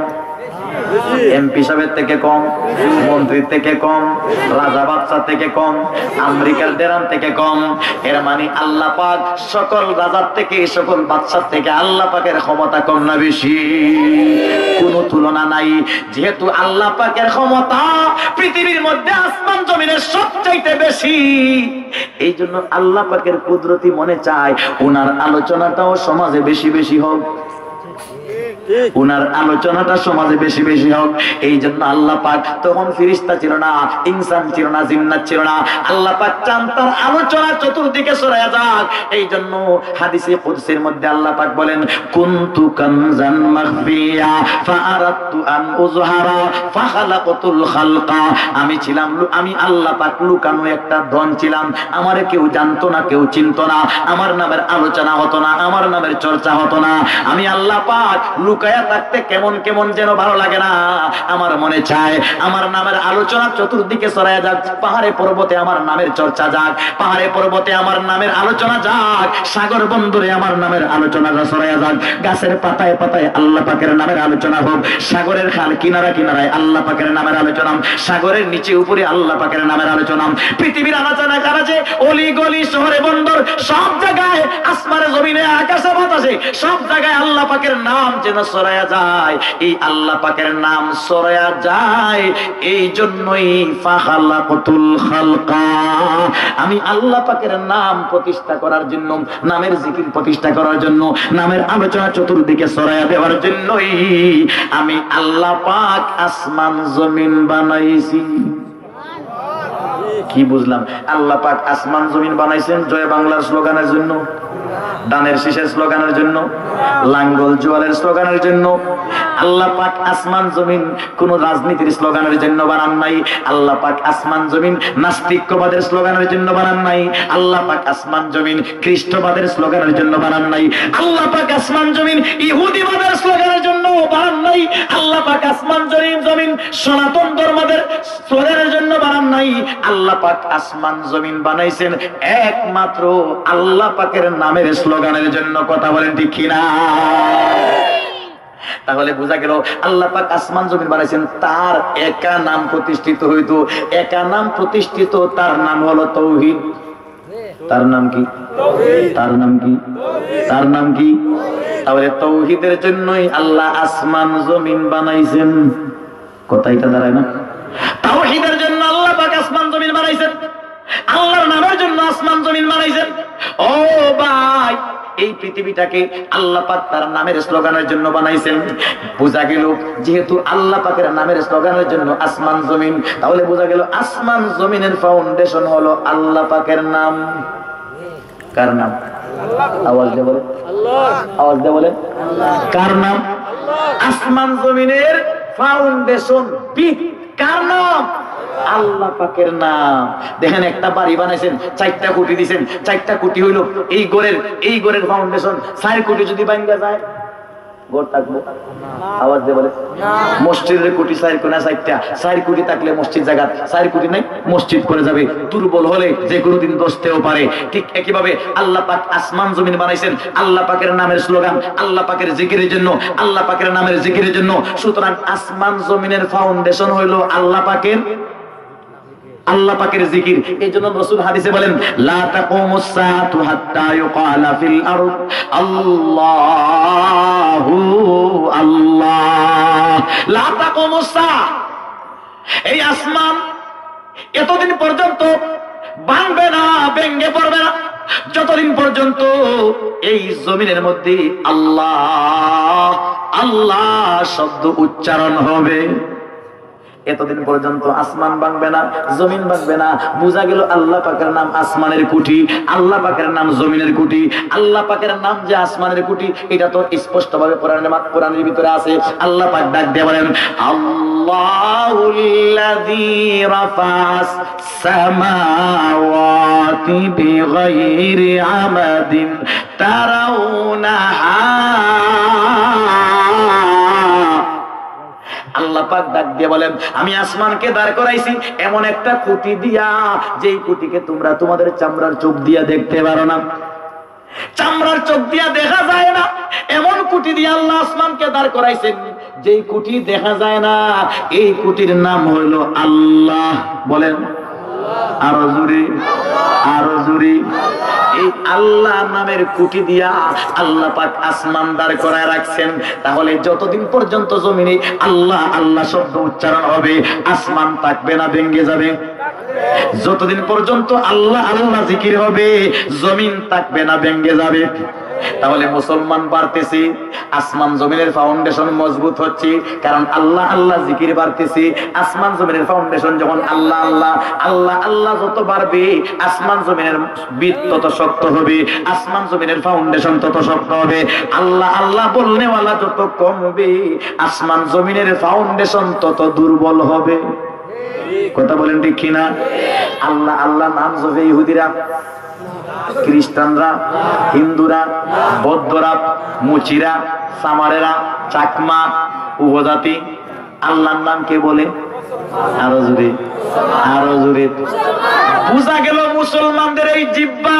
Speaker 1: এমপি সাহেবের থেকে কম, মন্ত্রীর থেকে কম, রাজা বাদশা থেকে কম, আমেরিকার দেরাম থেকে কম। এর মানে আল্লাহ পাক সকল রাজার থেকে, সকল বাদশার থেকে আল্লাহ পাকের ক্ষমতা কম না বেশি? কোনো তুলনা নাই। যেহেতু আল্লাহ পাকের ক্ষমতা পৃথিবীর মধ্যে আসমান জমিনের সবচাইতে বেশি, এই জন্য আল্লাহ পাকের কুদরতি মনে চায় ওনার আলোচনাটাও সমাজে বেশি বেশি হোক, উনার আলোচনাটা সমাজে বেশি বেশি হোক। এই জন্য আল্লাহ পাক তখন ফেরেশতা ছিল না, ইনসান ছিল না, জিন্নাত ছিল না। আল্লাহ পাক চান তার আলোচনা চতুর্দিকে ছড়ায়া যাক। এই জন্য হাদিসে কুদসির মধ্যে আল্লাহ পাক বলেন, কুনতু কানজান মাখফিয়া ফাআরাদতু আন উযহারা ফাখালাকতুল খালকা। আমি আল্লাহ পাক লুকানো একটা ধন ছিলাম, আমারে কেউ জানতো না, কেউ চিনতো না, আমার নামের আলোচনা হতো না, আমার নামের চর্চা হতো না। আমি আল্লাহ পাক লুকায়া থাকতে কেমন কেমন যেন ভালো লাগে না। আমার মনে চায় আমার নামের আলোচনা চতুর্দিকে ছড়ায়া যাক, পাহাড়ে পর্বতে আমার নামের চর্চা যাক, পাহাড়ে পর্বতে আমার নামের আলোচনা যাক, সাগর বন্দরে আমার নামের আলোচনাটা ছড়ায়া যাক, গাছের পাতায় পাতায় আল্লাহ পাকের নামের আলোচনা হোক, সাগরের খাল কিনারা কিনারায় আল্লাহ পাকের নামের আলোচনা, সাগরের নিচে উপরে আল্লাহ পাকের নামের আলোচনা, পৃথিবীর আলোচনা কারাজে অলি গলি শহরে বন্দর সব জায়গায়, আসমানে জমিনে আকাশে বাতাসে সব জায়গায় আল্লাহ পাকের নাম যেন ছড়ায়া যায়। এই আল্লাহ পাকের নাম ছড়ায়া যায়, এই জন্যই ফাখালাকতুল খালকা। আমি আল্লাহ পাকের নাম প্রতিষ্ঠা করার জন্য, নামের জিকির প্রতিষ্ঠা করার জন্য, নামের আলোচনা চতুর্দিকে ছড়ায়া দেওয়ার জন্যই আমি আল্লাহ পাক আসমান জমিন বানাইছি। কি বুঝলাম? আল্লাহ পাক আসমান জমিন বানাইছেন জয় বাংলার স্লোগানের জন্য, দানের শীষের স্লোগানের জন্য, লাঙ্গল জোয়ারের স্লোগানের জন্য। আল্লাহ পাক আসমান জমিন কোন রাজনীতির স্লোগানের জন্য বানান নাই। আল্লাহ পাক আসমান জমিন নাস্তিক্যবাদের স্লোগানের জন্য বানান নাই। আল্লাহ পাক আসমান জমিন খ্রিস্টবাদের স্লোগানের জন্য বানান নাই। আল্লাহ পাক আসমান জমিন ইহুদিবাদের স্লোগানের জন্য বানান নাই। আল্লাহ পাক আসমান জমিন সনাতন ধর্মদের স্লোগানের জন্য বানান নাই। আল্লাহ পাক আসমান জমিন বানাইছেন একমাত্র আল্লাহ পাকের নামের স্লোগানের জন্য। কথা বলেন ঠিক কিনা? তাহলে বোঝা গেল আল্লাহ পাক আসমান জমিন বানাইছেন, তার একা নাম প্রতিষ্ঠিত হইতো। একা নাম প্রতিষ্ঠিত, তার নাম হলো তাওহীদ। তার নাম কি? তার নাম কি? তার নাম কি? তাহলে তাওহীদের জন্যই আল্লাহ আসমান জমিন বানাইছেন। কথা এটা দাঁড়ায় না? তাওহীদের জন্য আল্লাহ পাক আসমান জমিন বানাইছেন, আল্লাহর নামের জন্য আসমান জমিন বানাইছেন। ও ভাই, এই পৃথিবীটাকে আল্লাহ পাক তার নামের স্লোগানের জন্য বানাইছেন। বোঝা গেল যেহেতু আল্লাহ পাকের নামের স্লোগানের জন্য আসমান জমিন, তাহলে বোঝা গেল আসমান জমিনের ফাউন্ডেশন হলো আল্লাহ পাকের নাম। কার নাম? আওয়াজ দিয়ে বলে, আওয়াজ দিয়ে বলে, কার নাম? আসমান জমিনের ফাউন্ডেশন কার নাম? আল্লাহ পাকের নাম। দেখেন একটা বাড়ি বানাইছেন, 4টা কোটি দিবেন, 4টা কোটি হইল এই ঘরের ফাউন্ডেশন। 4 কোটি যদি ভাঙা যায় ঘর থাকবো? আওয়াজ দিয়ে বলে, মসজিদের কোটি 4 কোনা 4টা, 4 কোটি থাকলে মসজিদ জায়গা, 4 কোটি নাই মসজিদ করে যাবে। দুর্বল হলে যে কোনো দিন দোষতেও পারে। ঠিক একইভাবে আল্লাহ পাক আসমান জমিন বানাইছেন আল্লাহ পাকের নামের স্লোগান, আল্লাহ পাকের জিকিরের জন্য, আল্লাহ পাকের নামের জিকিরের জন্য। সুতরাং আসমান জমিনের ফাউন্ডেশন হইল আল্লাহ পাকের জিকির। এই জন্য রাসূল হাদিসে বলেন, লা তাকুমুস সাআতু হাত্তা ইউকালা ফিল আরদ আল্লাহু আল্লাহ। লা তাকুমুস সাআ, এই আসমান এতদিন পর্যন্ত ভাঙবে না, ভেঙে পড়বে না যতদিন পর্যন্ত এই জমিনের মধ্যে আল্লাহ আল্লাহ শব্দ উচ্চারণ হবে। এতদিন পর্যন্ত আসমান ভাঙবে না, জমিন ভাঙবে না। বোঝা গেল আল্লাহ পাকের নাম আসমানের কুটি, আল্লাহ পাকের নাম জমিনের কুটি। আল্লাহ পাকের নাম যে আসমানের কুটি, এটা তো স্পষ্ট ভাবে কোরআনের ভিতরে আছে। আল্লাহ পাক ডাক দিয়ে বলেন, আল্লাহুল্লাযী রাফা'আস সামাওয়াতি বিগাইরি আমাদিন তারাউনাহা। আল্লাহ পাক ডাক দিয়ে বলেন, আমি আসমানকে দাঁড় করাইছি এমন একটা খুঁটি দিয়া, যেই খুঁটিকে তোমরা তোমাদের চামড়ার চোখ দিয়া দেখতে পারো না, চামড়ার চোখ দিয়া দেখা যায় না। এমন খুঁটি দিয়ে আল্লাহ আসমানকে দাঁড় করাইছেন যেই খুঁটি দেখা যায় না। এই খুঁটির নাম হইল আল্লাহ। বলেন আরো জোরে, আরো জোরে। এই আল্লাহ নামের কুটি দিয়া আল্লাহ পাক আসমান দাঁড় করায় রাখছেন। তাহলে যতদিন পর্যন্ত জমিনে আল্লাহ আল্লাহ শব্দ উচ্চারণ হবে, আসমান থাকবে না, ভেঙে যাবে। যতদিন পর্যন্ত আল্লাহ আল্লাহ জিকির হবে, জমিন থাকবে না, ভেঙে যাবে। তাহলে মুসলমান বাড়তেছে, আসমান জমিনের ফাউন্ডেশন মজবুত হচ্ছে, কারণ আল্লাহ আল্লাহ জিকির বাড়তেছে। আসমান জমিনের ফাউন্ডেশন যখন আল্লাহ আল্লাহ আল্লাহ আল্লাহ যত বাড়বে, আসমান জমিনের ভিত তত শক্ত হবে, আসমান জমিনের ফাউন্ডেশন তত শক্ত হবে। আল্লাহ আল্লাহ বলনেওয়ালা যত কমবে, আসমান জমিনের ফাউন্ডেশন তত দুর্বল হবে। কথা বলেন ঠিক কিনা? আল্লাহ আল্লাহ নাম জপে ইহুদিরা, খ্রিস্টানরা, হিন্দুরা, বৌদ্ধরা, মুচিরা, সামারেরা, চাকমা, উপজাতি আল্লাহর নাম কে বলে? আরো জোরে, আরো জোরে। বুঝা গেল মুসলমানদের এই জিহ্বা,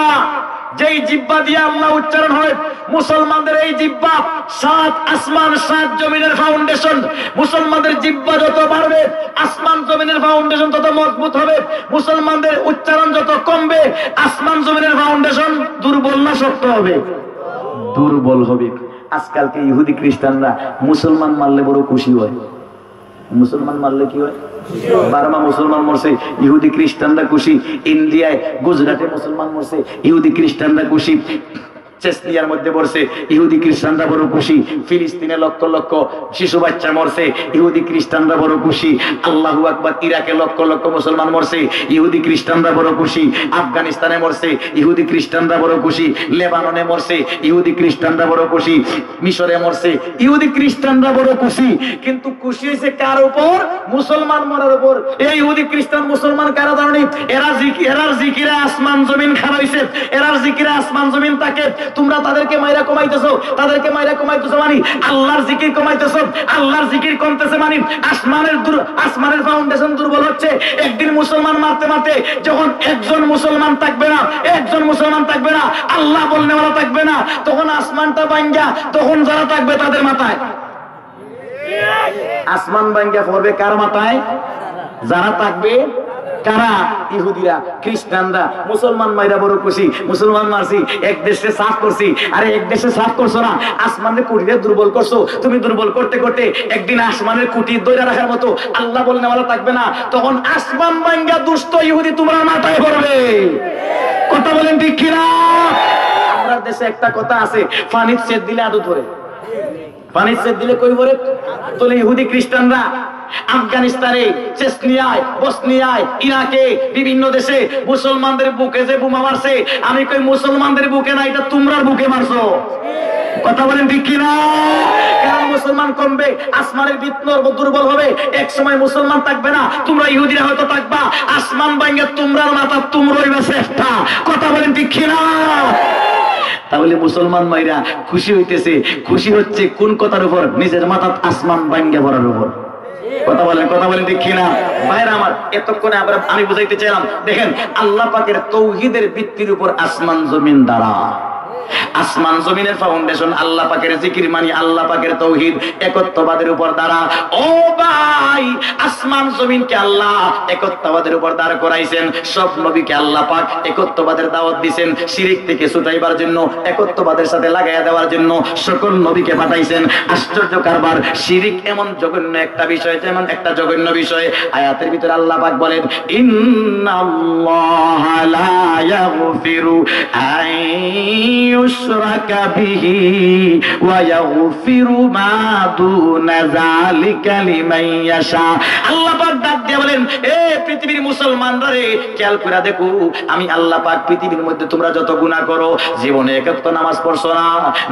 Speaker 1: যেই জিহ্বা দিয়ে আল্লাহ উচ্চারণ হয়, মুসলমানদের এই জিহ্বা 7 আসমান 7 জমিনের ফাউন্ডেশন। মুসলমানদের জিহ্বা যত বাড়বে, আসমান জমিনের ফাউন্ডেশন তত মজবুত হবে। মুসলমানদের উচ্চারণ যত কমবে, আসমান জমিনের ফাউন্ডেশন দুর্বল না শক্ত হবে? দুর্বল হবে। আজকালকে ইহুদি খ্রিস্টানরা মুসলমান মারলে বড় খুশি হয়। মুসলমান মারলে কি হয়? বার্মা মুসলমান মরছে, ইহুদি খ্রিস্টানরা খুশি। ইন্ডিয়ায় গুজরাটে মুসলমান মরছে, ইহুদি খ্রিস্টানরা খুশি। চেচনিয়ার মধ্যে মরছে, ইহুদি খ্রিস্টানরা বড় খুশি। ফিলিস্তিনে লক্ষ লক্ষ শিশু বাচ্চা মরছে, ইহুদি খ্রিস্টানরা বড় খুশি। আল্লাহু আকবার। ইরাকে লক্ষ লক্ষ মুসলমান মরছে, ইহুদি খ্রিস্টানরা বড় খুশি। আফগানিস্তানে মরছে, ইহুদি খ্রিস্টানরা বড় খুশি। লেবাননে মরছে, ইহুদি খ্রিস্টানরা বড় খুশি। মিশরে মরছে, ইহুদি খ্রিস্টানরা বড় খুশি। কিন্তু খুশি হয়েছে কার উপর? মুসলমান মরার উপর। এই ইহুদি খ্রিস্টান মুসলমান কারা জানি? এরার জিকিরে আসমান জমিন খারাপ হয়েছে, এরার জিকিরে আসমান জমিন থাকে। তোমরা তাদেরকে মাইরা কমাইতেছো, তাদেরকে মাইরা কমাইতেছো মানে আল্লাহর জিকির কমাইতেছো, আল্লাহর জিকির কমতেছে মানে আসমানের ফাউন্ডেশন দুর্বল হচ্ছে। একদিন মুসলমান মারতে মারতে যখন একজন মুসলমান থাকবে না, একজন মুসলমান থাকবে না, আল্লাহ বলনেওয়ালা থাকবে না, তখন আসমানটা ভাঙ্গা তখন যারা থাকবে তাদের মাথায় আসমান ভাঙ্গা পড়বে। কার মাথায়? যারা থাকবে। কারা? ইহুদিরা, খ্রিস্টানরা। মুসলমান মাইরা বড় খুশি, মুসলমান মারছি, এক দেশে সাফ করছি। আরে এক দেশে সাফ করছো না, আসমানের কুটিরে দুর্বল করছো। তুমি দুর্বল করতে করতে একদিন আসমানের কুটি দইরা রাখার মতো আল্লাহ বলনে ওরা থাকবে না, তখন আসমান ভাঙ্গা দুষ্ট ইহুদি তোমার মাথায় পড়বে। কথা বলেন ঠিক কিনা? আমরা দেশে একটা কথা আছে, পানির সেদ দিলে আদু ধরে। পানির সেদ দিলে কই ভরে? তোলে ইহুদি খ্রিস্টানরা আফগানিস্তানে, চেচনিয়ায়, বসনিয়ায়, ইরাকে, বিভিন্ন দেশে মুসলমানদের বুকে যে বোমা মারছে, আমি কই মুসলমানদের বুকে না, এটা তোমরার বুকে মারছো। কথা বলেন ঠিক কিনা? কারণ মুসলমান কমবে, আসমানের বিতনর দুর্বল হবে, এক সময় মুসলমান থাকবে না, তোমরা ইহুদিরা হয়তো থাকবা, আসমান ভাঙ্গে তোমরার মাথা তোমরাই বা শ্রেষ্ঠা। কথা বলেন ঠিক কিনা? তাহলে মুসলমান মাইরা খুশি হইতেছে, খুশি হচ্ছে কোন কথার উপর? নিজের মাথা আসমান ভাঙ্গে ভরার উপর। কথা বলেন ঠিক কিনা? ভাইরা আমার, এতক্ষণে আমি বুঝাইতে চাইলাম, দেখেন আল্লাহ পাকের তৌহিদের ভিত্তির উপর আসমান জমিন দাঁড়া। আসমান জমিনের ফাউন্ডেশন আল্লাহ পাকের জিকির মানি, আল্লাহ পাকের তৌহিদ একত্ববাদের উপর দাঁড়া। ও ভাই, আসমান জমিনকে আল্লাহ একত্ববাদের উপর দাঁড় করাইছেন। সব নবীকে আল্লাহ পাক একত্ববাদের দাওয়াত দিয়েছেন, শিরিক থেকে ছুটাইবার জন্য, একত্ববাদের সাথে লাগাইয়া দেওয়ার জন্য সকল নবীকে পাঠাইছেন। আশ্চর্য কারবার, শিরিক এমন জঘন্য একটা বিষয়, যেমন একটা জঘন্য বিষয়। আয়াতের ভিতরে আল্লাহ পাক বলেন, ইন্নাল্লাহা লা ইয়াগফিরু ইউশরাকা বিহি ওয়া ইয়াগফিরু মা দুনা যালিকা লিমান ইয়াশা। আল্লাহ পাক ডাক দিয়ে বলেন, এ পৃথিবীর মুসলমানরা রে, খেয়াল করে দেখো, আমি আল্লাহ পাক পৃথিবীর মধ্যে তোমরা যত গুনাহ করো, জীবনে এক ওয়াক্ত নামাজ পড়ছো না,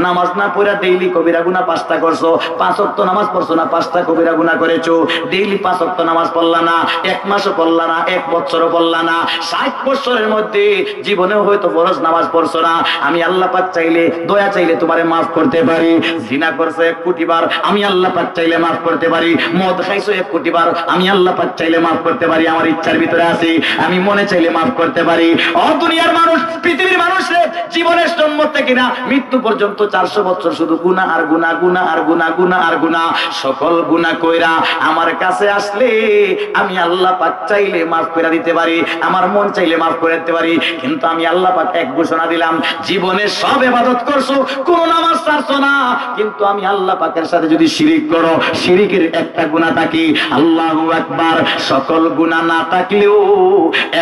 Speaker 1: নামাজ না পড়া ডেইলি কবিরা গুনাহ 5টা করছো, 5 ওয়াক্ত নামাজ পড়ছো না, 5টা কবিরা গুনাহ করেছো, ডেইলি 5 ওয়াক্ত নামাজ পড়লা না, 1 মাসও পড়লা না, 1 বছরও পড়লা না, 60 বছরের মধ্যে জীবনেও হয়তো ফরজ নামাজ পড়ছো না, আমি আল্লাহ পাক চাইলে, দয়া চাইলে তোমারে মাফ করতে পারি। জিনা করছো 1 কোটি বার, আমি আল্লাহ পাক চাইলে মাফ করতে পারি। মদ খাইছো 1 কোটি বার, আমি আল্লাহ পাক চাইলে মাফ করতে পারি। আমার ইচ্ছার ভিতরে আছে, আমি মনে চাইলে মাফ করতে পারি। ও দুনিয়ার মানুষ, পৃথিবীর মানুষ রে, জীবনের জন্ম থেকে না মৃত্যু পর্যন্ত 400 বছর শুধু গুনাহ আর গুনাহ, গুনাহ আর গুনাহ, গুনাহ আর গুনাহ, সকল গুনাহ কইরা আমার কাছে আসলে আমি আল্লাহ পাক চাইলে মাফ করে দিতে পারি, আমার মন চাইলে মাফ করে দিতে পারি। কিন্তু আমি আল্লাহ পাক এক ঘোষণা দিলাম, জীবনে সব ইবাদত করছো, কোন নামাজ ছাড়ছো না, কিন্তু আমি আল্লাহ পাকের সাথে যদি শিরিক করো, শিরিকের একটা গুনাহ থাকে, আল্লাহু আকবার, সকল গুনাহ না থাকলেও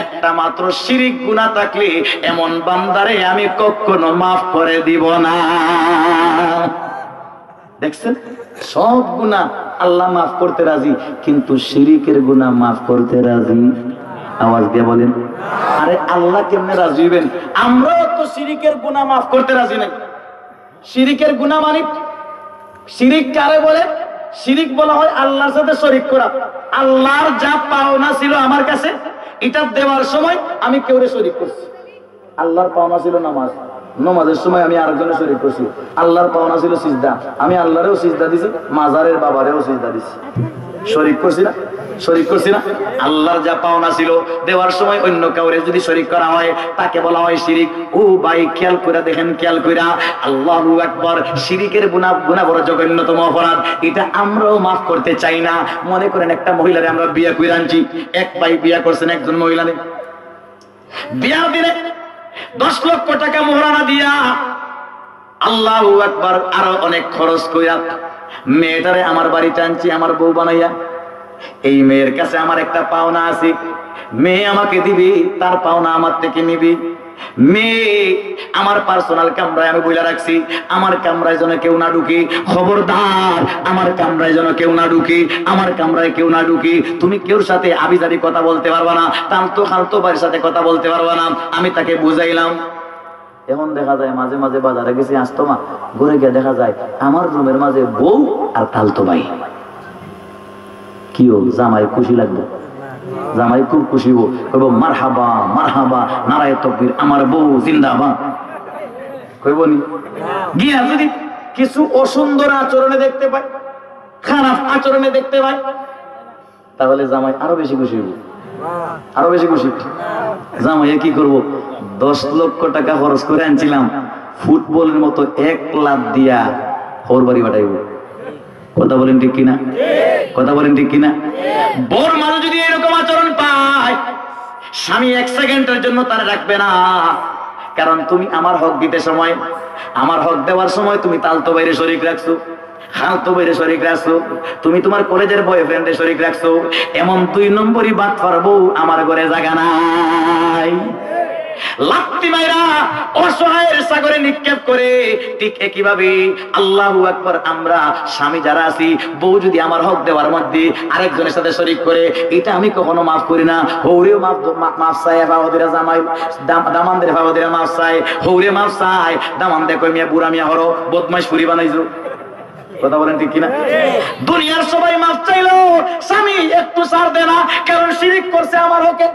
Speaker 1: একটা মাত্র শিরিক গুনাহ থাকলে এমন বান্দারে আমি কখনো মাফ করে দিব না। দেখছেন, সব গুনাহ আল্লাহ মাফ করতে রাজি, কিন্তু শিরিকের গুনাহ মাফ করতে রাজি। আওয়াজ দিয়ে বলেন, আরে আল্লাহ কেমনে রাজি হইবেন? আমরাও তো শিরিকের গুনাহ মাফ করতে রাজি নাই। শিরিকের গুনাহ মানে, শিরিক কারে বলে? শিরিক বলা হয় আল্লাহর সাথে শরীক করা। আল্লাহর যা পাওনা ছিল আমার কাছে, এটা দেওয়ার সময় আমি কেউরে শরীক করছি। আল্লাহর পাওনা ছিল নামাজ, নামাজের সময় আমি আরেকজনের শরীক করছি। আল্লাহর পাওনা ছিল সিজদা, আমি আল্লাহরেও সিজদা দিছি, মাজারের বাবারেও সিজদা দিছি। শরীক করছি না? শরীক করছি না? আল্লাহর যা পাওনা ছিল দেওয়ার সময় অন্য কাউরে যদি শরীক করা হয়, তাকে বলা হয় শিরিক। ও ভাই, খেয়াল করে দেখেন, খেয়াল কইরা, আল্লাহু আকবার, শিরিকের গুনাহ বড় জঘন্যতম অপরাধ। এটা আমরাও মাফ করতে চাই না। মনে করেন একটা মহিলারে আমরা বিয়া কইরা আনছি, এক ভাই বিয়া করছেন একজন মহিলারে, বিয়া দিলে 10 লক্ষ টাকা মোহরানা দিয়া, আল্লাহু আকবার, আরো অনেক খরচ কইরা মেয়েটারে আমার বাড়িতে আনছি, আমার বউ বানাইয়া। এই মেয়ের কাছে আমার একটা পাওনা আছে, মেয়ে আমাকে দিবি, তার পাওনা আমার থেকে নিবি। মেয়ে আমার পার্সোনাল কামরায় আমি বইলা রাখছি, আমার কামরায় যেন কেউ না ঢুকি, খবরদার আমার কামরায় যেন কেউ না ঢুকি, আমার কামরায় কেউ না ঢুকি। তুমি কেউর সাথে আবিজাবি কথা বলতে পারবা না, তামতো খালতো ভাইয়ের সাথে কথা বলতে পারবা না। আমি তাকে বুঝাইলাম। এখন দেখা যায় মাঝে মাঝে বাজারে গেছি আসতো মা, ঘুরে গিয়ে দেখা যায় আমার রুমের মাঝে বউ আর তালতো ভাই। কি ও জামাই খুশি লাগবে, জামাই খুব খুশি হবো, কইব মারহাবা মারহাবা নারায়ে তাকবীর, আমার বউ জিন্দাবাদ। কইব নি? গিয়া যদি কিছু অসুন্দর আচরণে দেখতে পাই, খারাপ আচরণে দেখতে পাই, তাহলে জামাই আরো বেশি খুশি হবো, আরো বেশি খুশি। জামাইয়ে কি করব, 10 লক্ষ টাকা খরচ করে আনছিলাম, ফুটবলের মতো 1 লাখ দিয়া ওর বাড়ি পাঠাইব। কথা বলেন ঠিক কিনা? কথা বলেন ঠিক কিনা? বড় মানুষ যদি এরকম আচরণ পায়, স্বামী 1 সেকেন্ডের জন্য তার রাখবে না। কারণ তুমি আমার হক দিতে সময়, আমার হক দেওয়ার সময় তুমি তালতো বাইরে শরীক রাখছো, খালতো বাইরে শরীক রাখছো, তুমি তোমার কলেজের বয়ফ্রেন্ডে শরীক রাখছো। এমন 2 নম্বরই বাদ পারবো আমার ঘরে জায়গা নাই। লাত্তি মাইরা অসহায়ের সাগরে নিক্ষেপ করে, ঠিক একইভাবে আল্লাহু আকবার আমরা স্বামী যারা আছি, বউ যদি আমার হক দেওয়ার মধ্যে আরেকজনের সাথে শরীক করে, এটা আমি কখনো মাফ করি না। হৌরেও মাফ চাই, বাবাদিরা জামাই দামানদের বাবাদিরা মাফ চাই, হৌরে মাফ চাই, দামান দেখো মিয়া বুড়া মিয়া হরো বদমাইশ ফুরি বানাইছো। কথা বলেন ঠিক কিনা? দুনিয়ার সবাই মাফ চাইলো, স্বামী একটু ছাড় দেয় না, কারণ শিরিক করছে আমার হকে,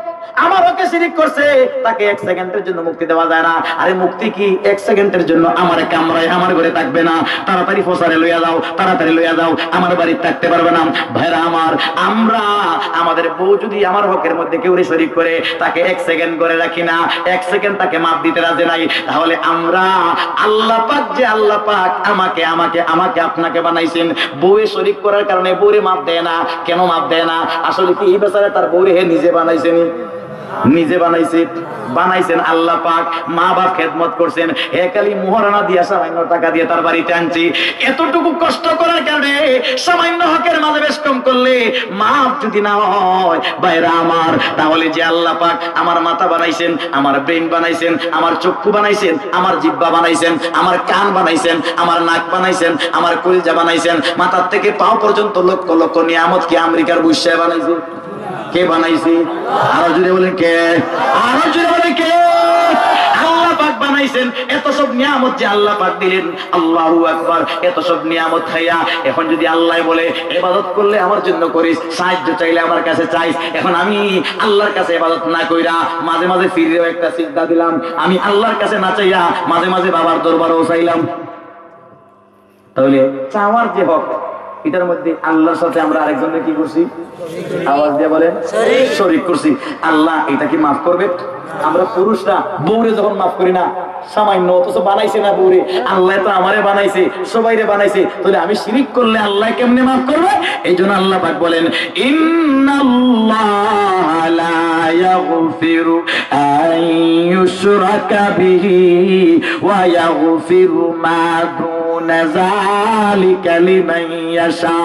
Speaker 1: আমার হকে শিরিক করছে, তাকে 1 সেকেন্ডের জন্য মুক্তি দেওয়া যায় না। আরে মুক্তি কি 1 সেকেন্ডের জন্য আমার কামরায় আমার ঘরে থাকবে না, তাড়াতাড়ি ফসারে লইয়া যাও, তাড়াতাড়ি লইয়া যাও, আমার বাড়ি থাকতে পারবে না। ভাইরা আমার, আমরা আমাদের বউ যদি আমার হকের মধ্যে কেউ শরীক করে, তাকে 1 সেকেন্ড করে রাখি না, 1 সেকেন্ড তাকে মাফ দিতে রাজি নাই, তাহলে আমরা আল্লাহ পাক যে আল্লাহ পাক আমাকে আমাকে আমাকে আপনাকে বানাইছেন, বউয়ে শরীক করার কারণে বউরে মাফ দেয় না। কেন মাফ দেয় না? আসলে কি এই বেচারা তার বউরে হে নিজে বানাইছেন? নিজে বানাইছে, বানাইছেন আল্লাহ পাক, মা বাপ খেদমত করছেন, হে খালি মোহরানা দিয়া সামান্য টাকা দিয়ে তার বাড়িতে আনছি। এতটুকু কষ্ট করার কারণে সামান্য হকের মাঝে বেশ কম করলে মাফ যদি না হয় ভাইরা আমার, তাহলে যে আল্লাহ পাক আমার মাথা বানাইছেন, আমার ব্রেন বানাইছেন, আমার চক্ষু বানাইছেন, আমার জিহ্বা বানাইছেন, আমার কান বানাইছেন, আমার নাক বানাইছেন, আমার কলিজা বানাইছেন, মাথার থেকে পাও পর্যন্ত লক্ষ লক্ষ নিয়ামত কি আমেরিকার বুঝছে বানাইছে? কে বানাইছে? আরো জুড়ে বলেন কে? আরো জুড়ে বলেন কে? আল্লাহ পাক বানাইছেন। এত সব নিয়ামত যে আল্লাহ পাক দিলেন, আল্লাহু আকবার। এত সব নিয়ামত খাইয়া এখন যদি আল্লাহ বলে ইবাদত করলে আমার জন্য করিস, সাহায্য চাইলে আমার কাছে চাইস, এখন আমি আল্লাহর কাছে ইবাদত না কইরা মাঝে মাঝে ফিরেও একটা সিজদা দিলাম, আমি আল্লাহর কাছে না চাইয়া মাঝে মাঝে বাবার দরবারেও চাইলাম, তাহলে চাওয়ার যে হক, এটার মধ্যে আল্লাহর সাথে আমরা আরেকজনের কি করছি? আওয়াজ দিয়ে বলেন শরীক করছি। আল্লাহ এটা কি মাফ করবে? আমরা পুরুষরা বউরে যখন মাফ করি না, সামান্য, অথচ বানাইছে না বউরে, আল্লাহ তো আমারে বানাইছে, সবাইরে বানাইছে, তাহলে আমি শিরিক করলে আল্লাহ কেমনে মাফ করবে? এই জন্য আল্লাহ পাক বলেন ইন্নাল্লাহা লা ইয়াগফিরু আন ইউশরাকা বিহি ওয়া ইয়াগফিরু মা দুনা যালিকা লিমান ইয়াশা।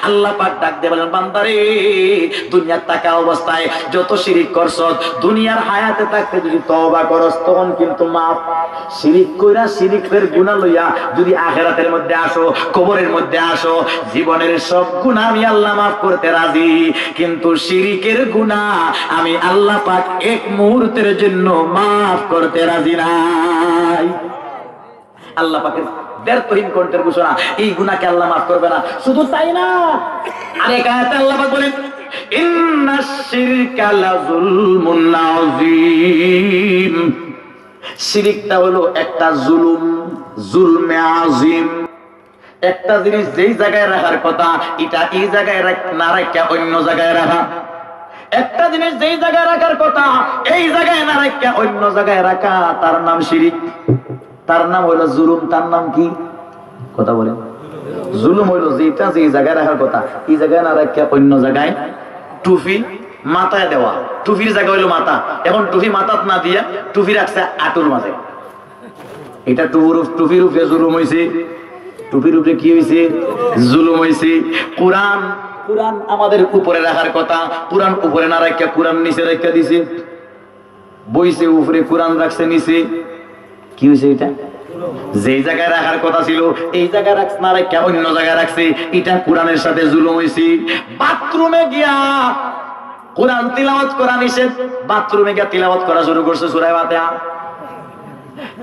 Speaker 1: আল্লাহ পাক ডাক দিয়ে বলেন বান্দারে, দুনিয়ার থাকা অবস্থায় যত শিরিক করছস, দুনিয়ার হায়াতে থাকতে যদি তওবা করস, তখন কিন্তু মাফ। শিরিক কইরা শিরিকের গুনাহ লইয়া যদি আখিরাতের মধ্যে আসো, কবরের মধ্যে আসো, জীবনের সব গুনাহ আমি আল্লাহ মাফ করতে রাজি, কিন্তু শিরিকের গুনাহ আমি আল্লাহ পাক এক মুহূর্তের জন্য মাফ করতে রাজি নাই। আল্লাহ পাকের ব্যর্থহীন কণ্ঠের ঘোষণা, এই গুনাহকে আল্লাহ মাফ করবে না। শুধু তাই না, আরেক আয়াতে আল্লাহ পাক বলেন ইন্নাশ শিরকা লাযুলমুন আযীম। শিরিকটা হলো একটা জুলুম, জুলমে আযীম। একটা জিনিস যেই জায়গায় রাখার কথা, এটা এই জায়গায় না রাখা অন্য জায়গায় রাখা। একটা জিনিস যেই জায়গায় রাখার কথা, এই জায়গায় না রাখা অন্য জায়গায় রাখা, তার নাম শিরিক, তার নাম হইলো জুলুম। তার নাম কি? কথা বলেন। জুলুম হইলো যেটা যে জায়গায় রাখার কথা, এই জায়গায় না রাখা অন্য জায়গায়। টুপি মাথায় দেওয়া, টুপির জায়গা হইলো মাথা, এখন টুপি মাথাত না দিয়া টুপি রাখছে আটুর মাঝে, এটা টুপির উপরে জুলুম হয়েছে। টুপির উপরে কি হয়েছে? জুলুম হয়েছে। কোরআন, কোরআন আমাদের উপরে রাখার কথা, কোরআন উপরে না রাখা কোরআন নিচে রেখে দিছে। বইছে উপরে, কোরআন রাখছে নিচে। কি হয়েছে এটা? যেই জায়গায় রাখার কথা ছিল এই জায়গায় রাখছে না, রেখে অন্য জায়গায় রাখছে। এটা কোরআনের সাথে জুলুম হয়েছে। বাথরুমে গিয়া কোরআন তিলাওয়াত করা নিষেধ, বাথরুমে গিয়া তিলাওয়াত করা শুরু করছে সূরা ফাতিহা।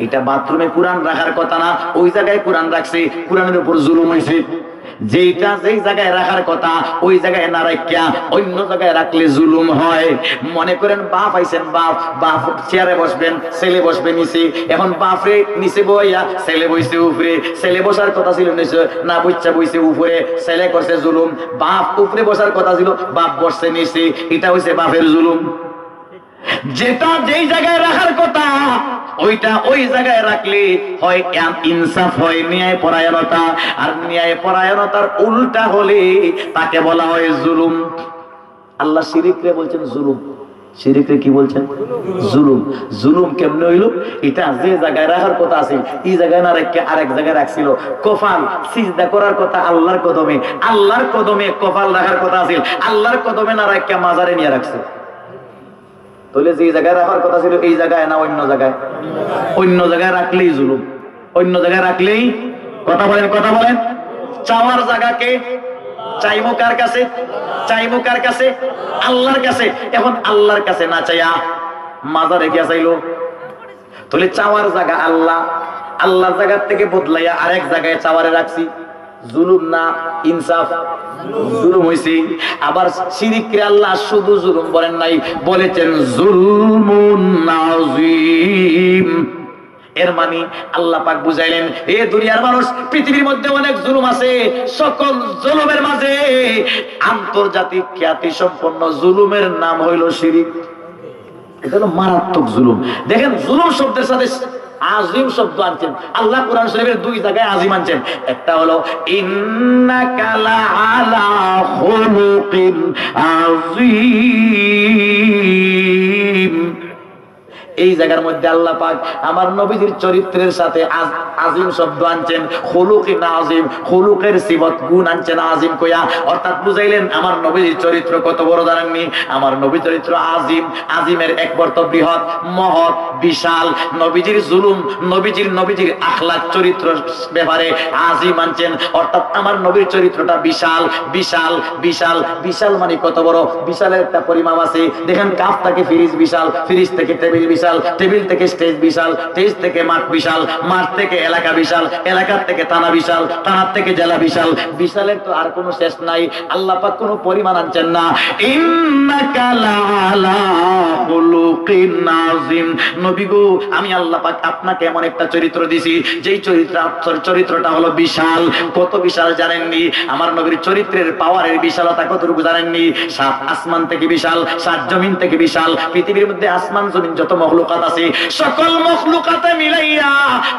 Speaker 1: এটা বাথরুমে কোরআন রাখার কথা না, ওই জায়গায় কোরআন রাখছে, কোরআনের উপর জুলুম হয়েছে। যেটা যেই জায়গায় রাখার কথা ওই জায়গায় না রাখিয়া অন্য জায়গায় রাখলে জুলুম হয়। মনে করেন বাপ আইছেন, বাপ চেয়ারে বসবেন, ছেলে বসবে নিচে। এখন বাপরে নিচে বইয়া ছেলে বইছে উপরে, ছেলে বসার কথা ছিল নিচে, না বইচা বইছে উপরে, ছেলে করছে জুলুম। বাপ উপরে বসার কথা ছিল, বাপ বসছে নিচে, এটা হইছে বাপের জুলুম। যেটা যেই জায়গায় রাখার কথা ওইটা ওই জায়গায় রাখলে হয় ইনসাফ, হয় ন্যায় পরায়ণতা। আর ন্যায় পরায়ণতার উল্টা হলে তাকে বলা হয় জুলুম। আল্লাহ শিরিকরে বলছেন জুলুম। শিরিকরে কি বলছেন? জুলুম। জুলুম কেমনে হইল? এটা যে জায়গায় রাখার কথা আছে এই জায়গায় না রেখে আরেক জায়গায় রাখছিল। কপাল সিজদা করার কথা আল্লাহর কদমে, আল্লাহর কদমে কপাল রাখার কথা আছে, আল্লাহর কদমে না রেখে মাজারে নিয়ে রাখছে। তাহলে যে জায়গায় রাখার কথা ছিল এই জায়গায় না অন্য জায়গায়? অন্য জায়গায় রাখলেই জুলুম, অন্য জায়গায় রাখলেই। কথা বলেন, কথা বলেন। চাওয়ার জায়গাকে চাইবো কার কাছে? চাইবো কার কাছে? আল্লাহর কাছে। এখন আল্লাহর কাছে না চাইয়া মাজারে গিয়া চাইলো, তাহলে চাওয়ার জায়গা আল্লাহ, আল্লাহর জায়গা থেকে বদলাইয়া আরেক জায়গায় চাওয়ারে রাখছি। জুলুম না ইনসাফ? জুলুম হইছে। আবার শিরিকরে আল্লাহ শুধু জুলুম বলেন নাই, বলেছেন জুলমুন আযীম। এর মানে আল্লাহ পাক বুঝাইলেন, এ দুনিয়ার মানুষ, পৃথিবীর মধ্যে অনেক জুলুম আছে, সকল জুলুমের মাঝে আন্তর্জাতিক খ্যাতি সম্পন্ন জুলুমের নাম হইল শিরিক। এটা হলো মারাত্মক জুলুম। দেখেন জুলুম শব্দের সাথে আজিম শব্দ আনছেন আল্লাহ কোরআন শরীফের দুই জায়গায়। আজিম আনছেন, একটা হলো ইন্নাকা লাআলা খুলুকিন আযীম। এই জায়গার মধ্যে আল্লাহ পাক আমার নবীজির চরিত্রের সাথে আজিম শব্দ আনছেন, খুলুকিন আযীম, খুলুকের সিফত গুণ আনছেন আজিম কইয়া। অর্থাৎ বুঝাইলেন আমার নবীজির চরিত্র কত বড় জানেননি? আমার নবীর চরিত্র আজিম। আজিমের এক অর্থ বৃহৎ, মহৎ, বিশাল। নবীজির জুলুম, নবীজির আখলাক চরিত্র ব্যাপারে আজিম আনছেন। অর্থাৎ আমার নবীর চরিত্রটা বিশাল, বিশাল, বিশাল। বিশাল মানে কত বড়? বিশালের একটা পরিমাপ আছে। দেখেন কাফ থেকে ফ্রিজ বিশাল, ফ্রিজ থেকে টেবিল বিশাল, টেবিল থেকে স্টেজ বিশাল, স্টেজ থেকে মাঠ বিশাল, মাঠ থেকে এলাকা বিশাল, এলাকার থেকে থানা বিশাল, থানার থেকে জেলা বিশাল। বিশালের তো আর কোনো শেষ নাই। আল্লাহ পাক কোনো পরিমাণ আনছেন না। ইন্নাকা লাআলা খুলুকিন আযীম। নবী গো, আমি আল্লাহ পাক আপনাকে এমন একটা চরিত্র দিছি যেই চরিত্রটা হলো বিশাল। কত বিশাল জানেননি? আমার নবীর চরিত্রের পাওয়ারের বিশালতা কতটুকু জানেননি? 7 আসমান থেকে বিশাল, 7 জমিন থেকে বিশাল। পৃথিবীর মধ্যে আসমান জমিন যত মখলুকাত আছে, সকল মখলুকাতে মিলাইয়া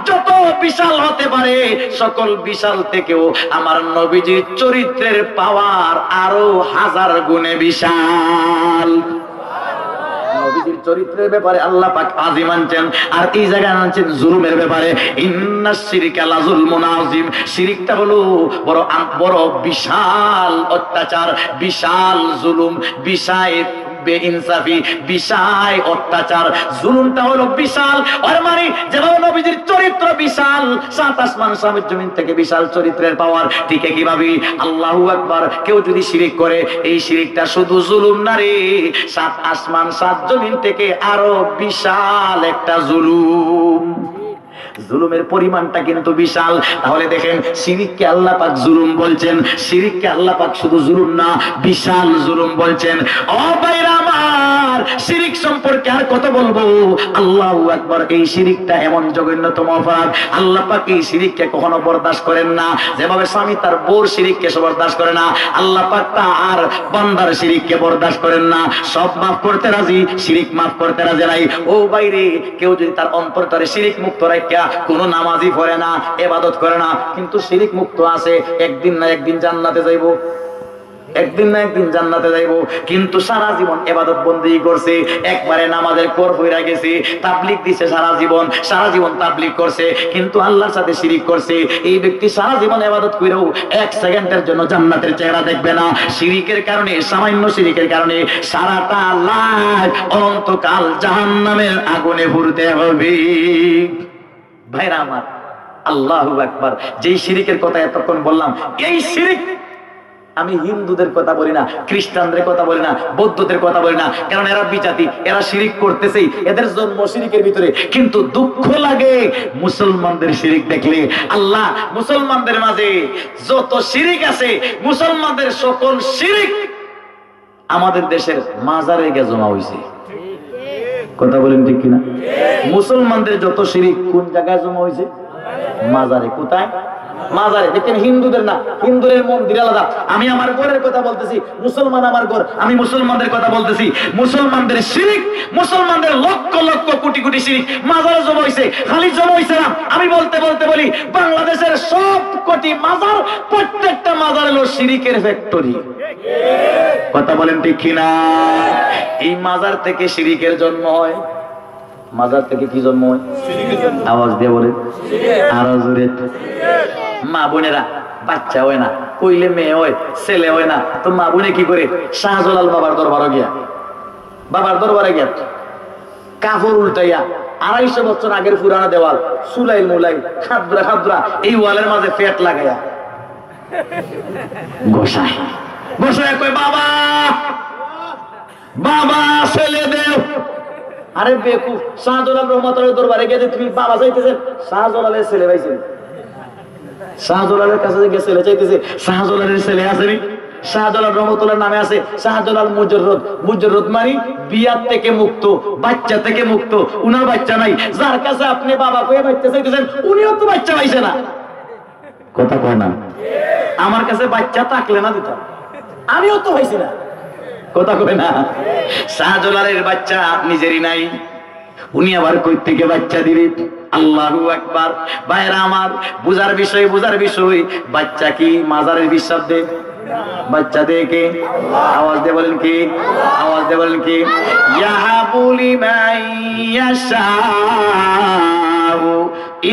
Speaker 1: যত বিশাল হতে পারে, সকল বিশাল থেকেও আমার নবীজির চরিত্রের পাওয়ার আরো 1000 গুণে বিশাল। নবীজির চরিত্রের ব্যাপারে আল্লাহ পাক আজিম আনছেন, আর এই জায়গায় আনছেন জুলুমের ব্যাপারে। ইন্নাশ শিরকা লাযুলমুন আযীম। শিরকটা হলো বড় বড় বিশাল অত্যাচার, বিশাল জুলুম, বিশাল বেইনসাফি, বিশাল অত্যাচার। জুলুমটা হলো বিশাল। আর মানে যেভাবে নবীজির চরিত্র বিশাল, 7 আসমান 7 জমিন থেকে বিশাল চরিত্রের পাওয়ার, ঠিক কিভাবে আল্লাহু আকবার কেউ যদি শিরিক করে, এই শিরিকটা শুধু জুলুম না রে, 7 আসমান 7 জমিন থেকে আরো বিশাল একটা জুলুম। জুলুমের পরিমাণটা কিন্তু বিশাল। তাহলে দেখেন শিরিককে আল্লাহ পাক জুলুম বলছেন, শিরিককে আল্লাহ পাক শুধু জুলুম না বিশাল জুলুম বলছেন। ও ভাইরা আমার, শিরিক সম্পর্কে আর কত বলবো? আল্লাহু আকবার। এই শিরিকটা এমন জঘন্যতম অপরাধ, আল্লাহ পাক এই শিরিককে কখনো বরদাস্ত করেন না। যেভাবে স্বামী তার বউর শিরিককে বরদাস্ত করে না, আল্লাহ পাক তার বান্দার শিরিককে বরদাস্ত করেন না। সব মাফ করতে রাজি, শিরিক মাফ করতে রাজি নাই। ও বাইরে, কেউ যদি তার অন্তরটারে শিরিক মুক্ত রাখিয়া কোন নামাজই পড়ে না, ইবাদত করে না, কিন্তু শিরিক মুক্ত আছে, একদিন না একদিন জান্নাতে যাইব। একদিন না একদিন জান্নাতে যাইব, কিন্তু সারা জীবন ইবাদত বন্দেগী করছে, একবারে নামাজের কর হইরা গেছে, তাবলীগ দিছে সারা জীবন তাবলীগ করছে, কিন্তু আল্লাহর সাথে শিরিক করছে। এই ব্যক্তি সারা জীবন ইবাদত কইরাও এক সেকেন্ডের জন্য জান্নাতের চেহারা দেখবে না। শিরিকের কারণে, সামান্য শিরিকের কারণে সারাটা লাইফ অনন্তকাল জাহান্নামের আগুনে পুড়তে হবে। ভাইরা আমার, আল্লাহু আকবার। যেই শিরিকের কথা এতক্ষণ বললাম, এই শিরিক আমি হিন্দুদের কথা বলি না, খ্রিস্টানদের কথা বলি না, বৌদ্ধদের কথা বলি না, কারণ এরা বিজাতি, এরা শিরিক করতেছেই, এদের জন্ম শিরিকের ভিতরে। কিন্তু দুঃখ লাগে মুসলমানদের শিরিক দেখলে। আল্লাহ মুসলমানদের মাঝে যত শিরিক আছে, মুসলমানদের সকল শিরিক আমাদের দেশের মাজারে গিয়ে জমা হয়েছে। কথা বলেন ঠিক কিনা? মুসলমানদের যত শিরিক কোন জায়গায় জমা হয়েছে? মাজারে। কোথায়? মাজারে। দেখেন, হিন্দুদের না, হিন্দুদের মন্দির আলাদা। আমি আমার ঘরের কথা বলতেছি, মুসলমান আমার ঘর, আমি মুসলমানদের কথা বলতেছি। মুসলমানদের শিরিক, মুসলমানদের লক্ষ লক্ষ কোটি কোটি শিরিক মাজারে জমা হয়েছে। খালি জমা হয়েছে না, আমি বলতে বলি বাংলাদেশের সব কোটি মাজার, প্রত্যেকটা মাজার হলো শিরিকের ফ্যাক্টরি। কথা বলেন ঠিক কিনা? এই মাজার থেকে শিরিকের জন্ম হয়। মাজার থেকে কি জন্ম হয়? আওয়াজ দিয়ে বলে, আরো জোরে। মা বোনেরা বাচ্চা হয় না, কইলে মেয়ে হয়, ছেলে হয় না, তো মা বোনে কি করে? শাহজালাল বাবার দরবারে গিয়া কাপড় উল্টাইয়া 250 বছর আগের পুরানা দেওয়াল, সুলাই মুলাই খাদ্রা এই ওয়ালের মাঝে পেট লাগাইয়া গোসায় কই, বাবা বাবা ছেলে দেও। আরে বেকুফ, শাহজালাল রহমাতুল্লাহ দরবারে গিয়ে তুমি বাবা চাইতেছেন, শাহজালালের ছেলে পাইছেন, শাহজালালের কাছে গিয়ে ছেলে চাইতেছে। শাহজালালের ছেলে আসেনি, শাহজালাল রহমতুল্লাহর নামে আছে শাহজালাল মুজররদ মানে বিয়ার থেকে মুক্ত, বাচ্চা থেকে মুক্ত। উনার বাচ্চা নাই, যার কাছে আপনি বাবা কয়ে বাচ্চা চাইতেছেন উনিও তো বাচ্চা পাইছে না। কথা কয় না? আমার কাছে বাচ্চা থাকলে না দিতাম, আমিও তো পাইছি না। কথা কয় না? শাহজালালের বাচ্চা নিজেরই নাই, উনি আবার কই থেকে বাচ্চা দিবে? আল্লাহু আকবার। ভাইরা আমার, বুঝার বিষয়, বাচ্চা কি মাজারের বিশ্বাস দে? বাচ্চা দে কে? আওয়াজ দিয়ে বলেন কি? আওয়াজ দিয়ে বলেন কি? ইয়াহাবু লিমান ইয়াশাউ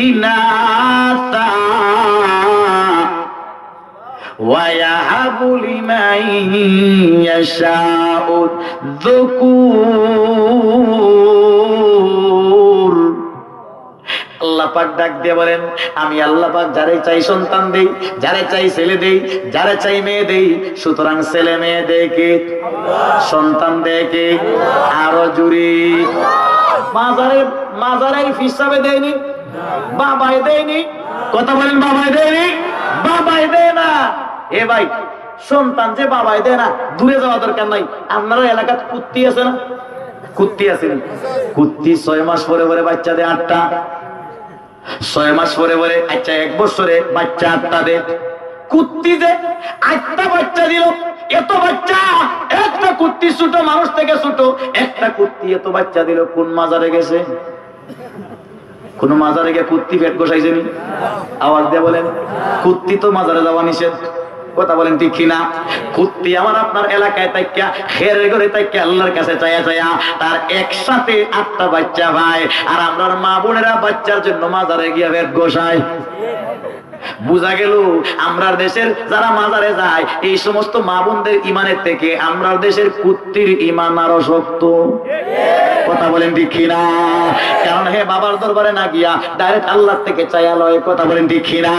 Speaker 1: ইনাসা ওয়া ইয়াহাবু লিমান ইয়াশাউ যুকুর। আল্লাহ পাক ডাক দিয়ে বলেন, আমি আল্লাহ পাক যারে চাই সন্তান দেই, যারে চাই ছেলে দেই, যারে চাই মেয়ে দেই। সুতরাং ছেলে মেয়ে দেয় কে? সন্তান দেয় কে? আরো জুড়ি। মাজারের হিসাবে দেয়নি, বাবাই দেয়নি। কথা বলেন, বাবাই দেয়নি, বাবাই দেয় না। এ ভাই, সন্তান যে বাবাই দেয় না, দূরে যাওয়া দরকার নাই। আপনারা এলাকার কুত্তি আছে না? কুত্তি আছে, কুত্তি 6 মাস পরে পরে বাচ্চা দেয় 8টা, 6 মাস পরে পরে, আচ্ছা 1 বছরে বাচ্চা 8টা দেয়। কুত্তি যে 8টা বাচ্চা দিল, এত বাচ্চা, একটা কুত্তি ছোট, মানুষ থেকে ছোট, একটা কুত্তি এত বাচ্চা দিল, কোন মাজারে গেছে? কোন মাজারে গিয়ে কুত্তি পেট বসাইছেনি? আওয়াজ দিয়ে বলেন, কুত্তি তো মাজারে যাওয়া নিষেধ। কথা বলেন ঠিক কিনা? কুত্তি আমার আপনার এলাকায় তাইকা, খেরের ঘরে তাইকা আল্লাহর কাছে চায়া তার একসাথে 8টা বাচ্চা ভাই, আর আমরার মা বোনেরা বাচ্চার জন্য মাজারে গিয়ে পেট গোসায়। বুঝা গেল আমরার দেশের যারা মাজারে যায়, এই সমস্ত মা বোনদের ইমানের থেকে আমরার দেশের কুত্তির ইমান আরো শক্ত। কথা বলেন ঠিক কিনা? কারণ হে বাবার দরবারে না গিয়া ডাইরেক্ট আল্লাহ থেকে চাইয়া লয়। কথা বলেন ঠিক কিনা?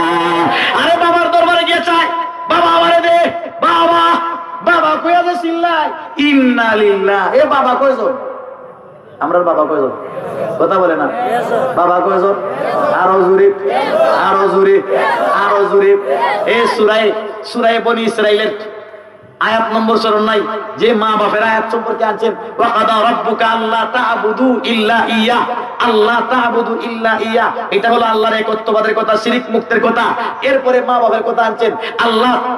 Speaker 1: আরে বাবার দরবারে গিয়ে চায়, বাবা আমারে দে, বাবা বাবা কইয়া যে চিল্লায়, ইন্না লিল্লাহ। এ বাবা কইছো? আমরার বাবা কইছো? কথা বলে না, বাবা কইছো? আরো জুরি, আরো জুরি, আরো জুরি। এ সূরা বনী ইসরাইলের আয়াত নম্বর স্মরণ নাই? যে মা বাপের আয়াত সম্পর্কে আনছেন, ওয়া কাদা রাব্বুকা আল্লা তা'বুদু ইল্লা ইয়া, আল্লাহ তা'বুদু ইল্লা ইয়া। এটা হলো আল্লাহর একত্ববাদের কথা, শিরক মুক্তের কথা। এরপরে মা বাপের কথা আনছেন,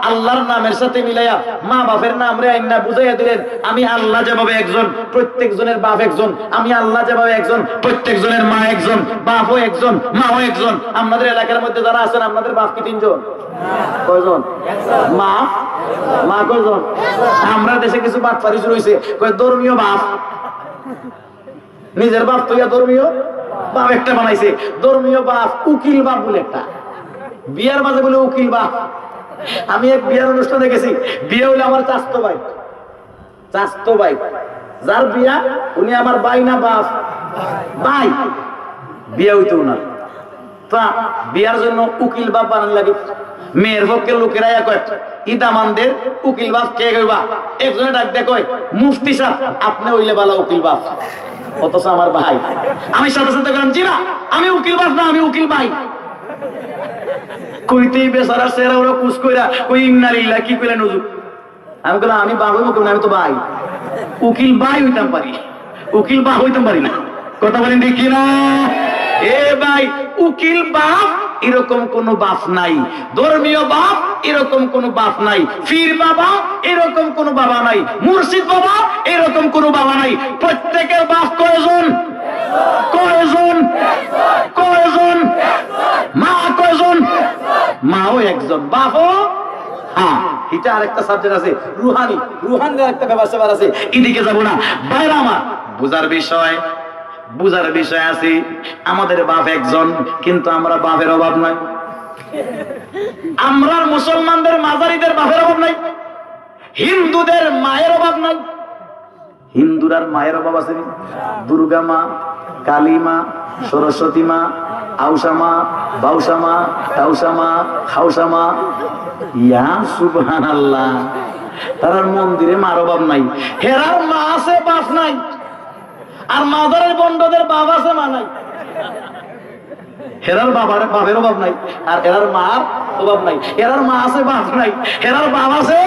Speaker 1: আল্লাহর নামের সাথে মিলাইয়া মা বাপের নাম রে আইনা বুঝাইয়া দিলেন, আমি আল্লাহ যেভাবে একজন, প্রত্যেকজনের বাপ একজন। আমি আল্লাহ যেভাবে একজন, প্রত্যেকজনের মা একজন, বাপও একজন, মাও একজন। আপনাদের এলাকার মধ্যে যারা আছেন, আপনাদের বাপ কি 3 জন? কয়জন? মা মা কয়জন? আমরা দেশে কিছু বাপ ফারিস রয়েছে ধর্মীয় বাপ, নিজের বাপ তো ধর্মীয় বাপ একটা বানাইছে, ধর্মীয় বাপ উকিল বাপ বলে একটা, বিয়ার মাঝে বলে উকিল বাপ। আমি এক বিয়ার অনুষ্ঠানে গেছি, বিয়ে হইলে আমার চাস্তো ভাই, যার বিয়া উনি আমার ভাই না বাপ? ভাই। বিয়ে হইতো না, তা বিয়ার জন্য উকিল বাপ বানান লাগে। মেয়ের পক্ষের লোকেরা ইদামানদের উকিল বাপ কে গইবা, একজনে ডাক দেয় কয় মুফতি সাহেব আপনি হইলে বালা উকিল বাপ, অথচ আমার ভাই। আমি সাথে সাথে বললাম জি না, আমি উকিল বাপ না, আমি উকিল ভাই। কইতেই বেচারা সেরা ওরা কুস কইরা কই ইন্না লিল্লাহ কি কইলা নজু। আমি বললাম আমি বাপ হইব কেন, আমি তো ভাই, উকিল ভাই হইতাম পারি, উকিল বাপ হইতাম পারি না। কথা বলেন ঠিক কিনা? এ ভাই, উকিল বাপ এরকম কোন বাপ নাই, ধর্মীয় বাপ এরকম কোন বাপ নাই, পীর বাবা এরকম কোন বাবা নাই, মুর্শিদ বাবা এরকম কোন বাবা নাই। প্রত্যেকের বাপ কয়জন? কয়জন? কয়জন? মা কয়জন? মাও একজন, বাপও। হ্যাঁ, এটা আরেকটা সাবজেক্ট আছে, রুহানির একটা ব্যবস্থা আছে, এদিকে যাব না। বাইরে আমার বুঝার বিষয় আছে। আমাদের বাপ একজন, কিন্তু আমরা বাপের অভাব নাই। আমরা মুসলমানদের মাজারিদের বাপের অভাব নাই, হিন্দুদের মায়ের অভাব নাই। হিন্দুরার মায়ের অভাব আছে, দুর্গা মা, কালী মা, সরস্বতী মা, আউসা মা, বাউসা মা, টাউসা মা, হাউসা মা। ইয়া সুবহানাল্লাহ, তার মন্দিরে মার অভাব নাই। হেরার মা আছে, বাপ নাই। আর মাজারের বন্ডদের বাপ আছে, মা নাই। হেরার বাপের অভাব নাই, আর এরার মার অভাব নাই। এরার মা আছে, বাপ নাই। হেরার বাপ আছে,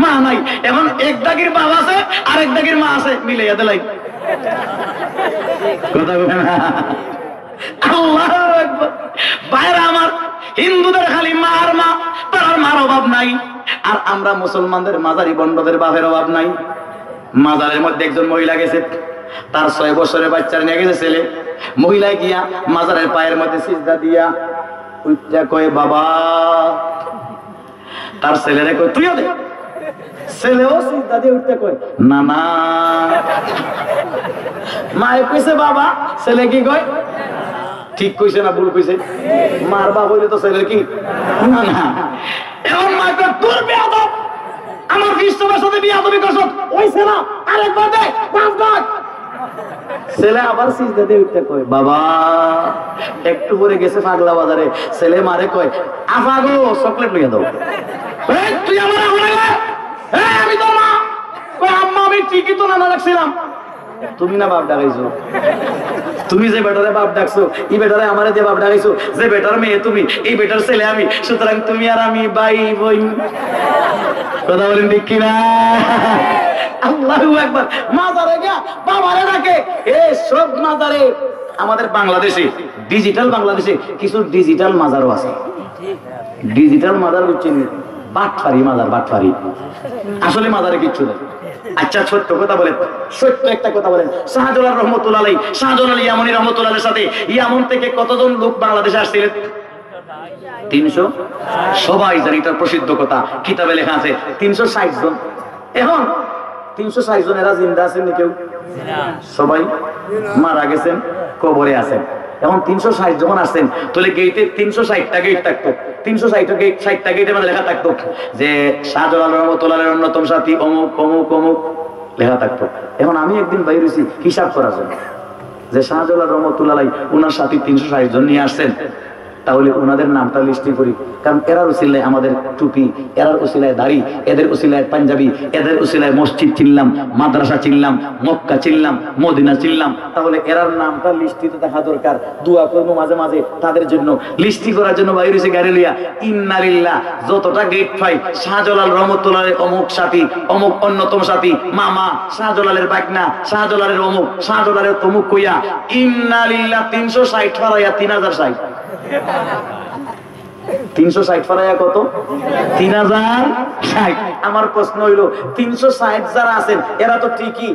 Speaker 1: মা নাই। এখন এক দাগির বাপ আছে আর এক দাগির মা আছে, মিলে এদের কথা বলে না। আল্লাহু আকবার। বাইরে আমার হিন্দুদের খালি মা আর মা, তার মার অভাব নাই। আর আমরা মুসলমানদের মাজারি বন্ডদের বাপের অভাব নাই। মাজারের মধ্যে একজন মহিলা গেছে, তার 6 বছরের বাচ্চা নিয়ে গেছে ছেলে। মহিলা গিয়া মাজারের পায়ের মধ্যে সিজদা দিয়া উঠতে কয় বাবা। তার ছেলেরে কয় তুইও দে। ছেলেও সিজদা দিয়ে উঠতে কয় না না। মায়ে কইছে বাবা, ছেলে কি কয় ঠিক কইছে না ভুল কইছে? মার বাপ হইলে তো ছেলের কি না না। এখন মা কয় তোর বেয়াদব, আমার বিশ্ববার সাথে বিয়াদবি করছ, হইছে না, আরেকবার দে, বাপ ডাক। ছেলে আবার সিজদা দিয়ে উঠতে কয় বাবা। একটু পরে গেছে পাগলা বাজারে, ছেলে মারে কয় আফা গো চকলেট লইয়া দাও। তুই আমার আমি তো মা। কয় আম্মা আমি ঠিকই তো নানা রাখছিলাম। তুমি না বাপ ডাকাইছো, তুমি যে বেটারে বাপ ডাকছো, এই বেটারে আমারে দিয়ে বাপ ডাকাইছো। যে বেটার মেয়ে তুমি, এই বেটার ছেলে আমি, সুতরাং তুমি আর আমি ভাই বোন। কথা বলেন ঠিক কিনা? আল্লাহু আকবার। মাজারে গিয়া বাবারে ডাকে। এই সব মাজারে আমাদের বাংলাদেশে, ডিজিটাল বাংলাদেশে কিছু ডিজিটাল মাজারও আছে। ডিজিটাল মাজার বুঝছেন, বাটফারি মাজার, বাটফারি। আসলে মাজারে কিচ্ছু নেই। আচ্ছা ছোট্ট কথা বলেন, সত্য একটা কথা বলেন। শাহজালাল রহমতুল্লাহ আলাইহি, শাহজালাল ইয়ামানি রহমতুল্লাহ আলাইহির সাথে ইয়ামন থেকে কতজন লোক বাংলাদেশে আসছিলেন? 300। সবাই জানি, এটা প্রসিদ্ধ কথা, কিতাবে লেখা আছে 360 জন। এখন 360 জন এরা জিন্দা আছেন কেউ? সবাই মারা গেছেন, কবরে আছেন। এখন 360 যখন আসছেন, তাহলে গেটে 360টা গেট থাকতো। 360টা গেটের মধ্যে লেখা থাকতো যে শাহজালাল রহমতুল্লাহর অন্যতম সাথী অমুক অমুক অমুক লেখা থাকতো। এখন আমি একদিন বাইরে হয়েছি হিসাব করার জন্য যে শাহজালাল রহমতুল্লাহ ওনার সাথী 360 জন নিয়ে আসছেন, তাহলে ওনাদের নামটা লিস্টি করি। কারণ এরার উসিলায় আমাদের টুপি, এরার উসিলায় দাড়ি, এদের উসিলায় পাঞ্জাবি, এদের উসিলায় মসজিদ চিনলাম, মাদ্রাসা চিনলাম, মক্কা চিনলাম, মদিনা চিনলাম। তাহলে এরার নামটা লিস্টিতে দেখা দরকার। দোয়া করবো মাঝে মাঝে তাদের জন্য। লিস্টি করার জন্য বাইরে হয়েছে গাড়ি লিয়া। ইন্না লিল্লাহ, যতটা গেট পাই শাহজালাল রহমতুল্লাহ অমুক সাথী, অমুক অন্যতম সাথী, মামা শাহজালালের বাগনা, শাহজালালের অমুক, শাহজালালের তমুক কইয়া ইন্না লিল্লাহ 360 ফারাইয়া 3060। 360 ফারাইয়া কত? 3060। আমার প্রশ্ন হইল 360 যারা আছেন এরা তো ঠিকই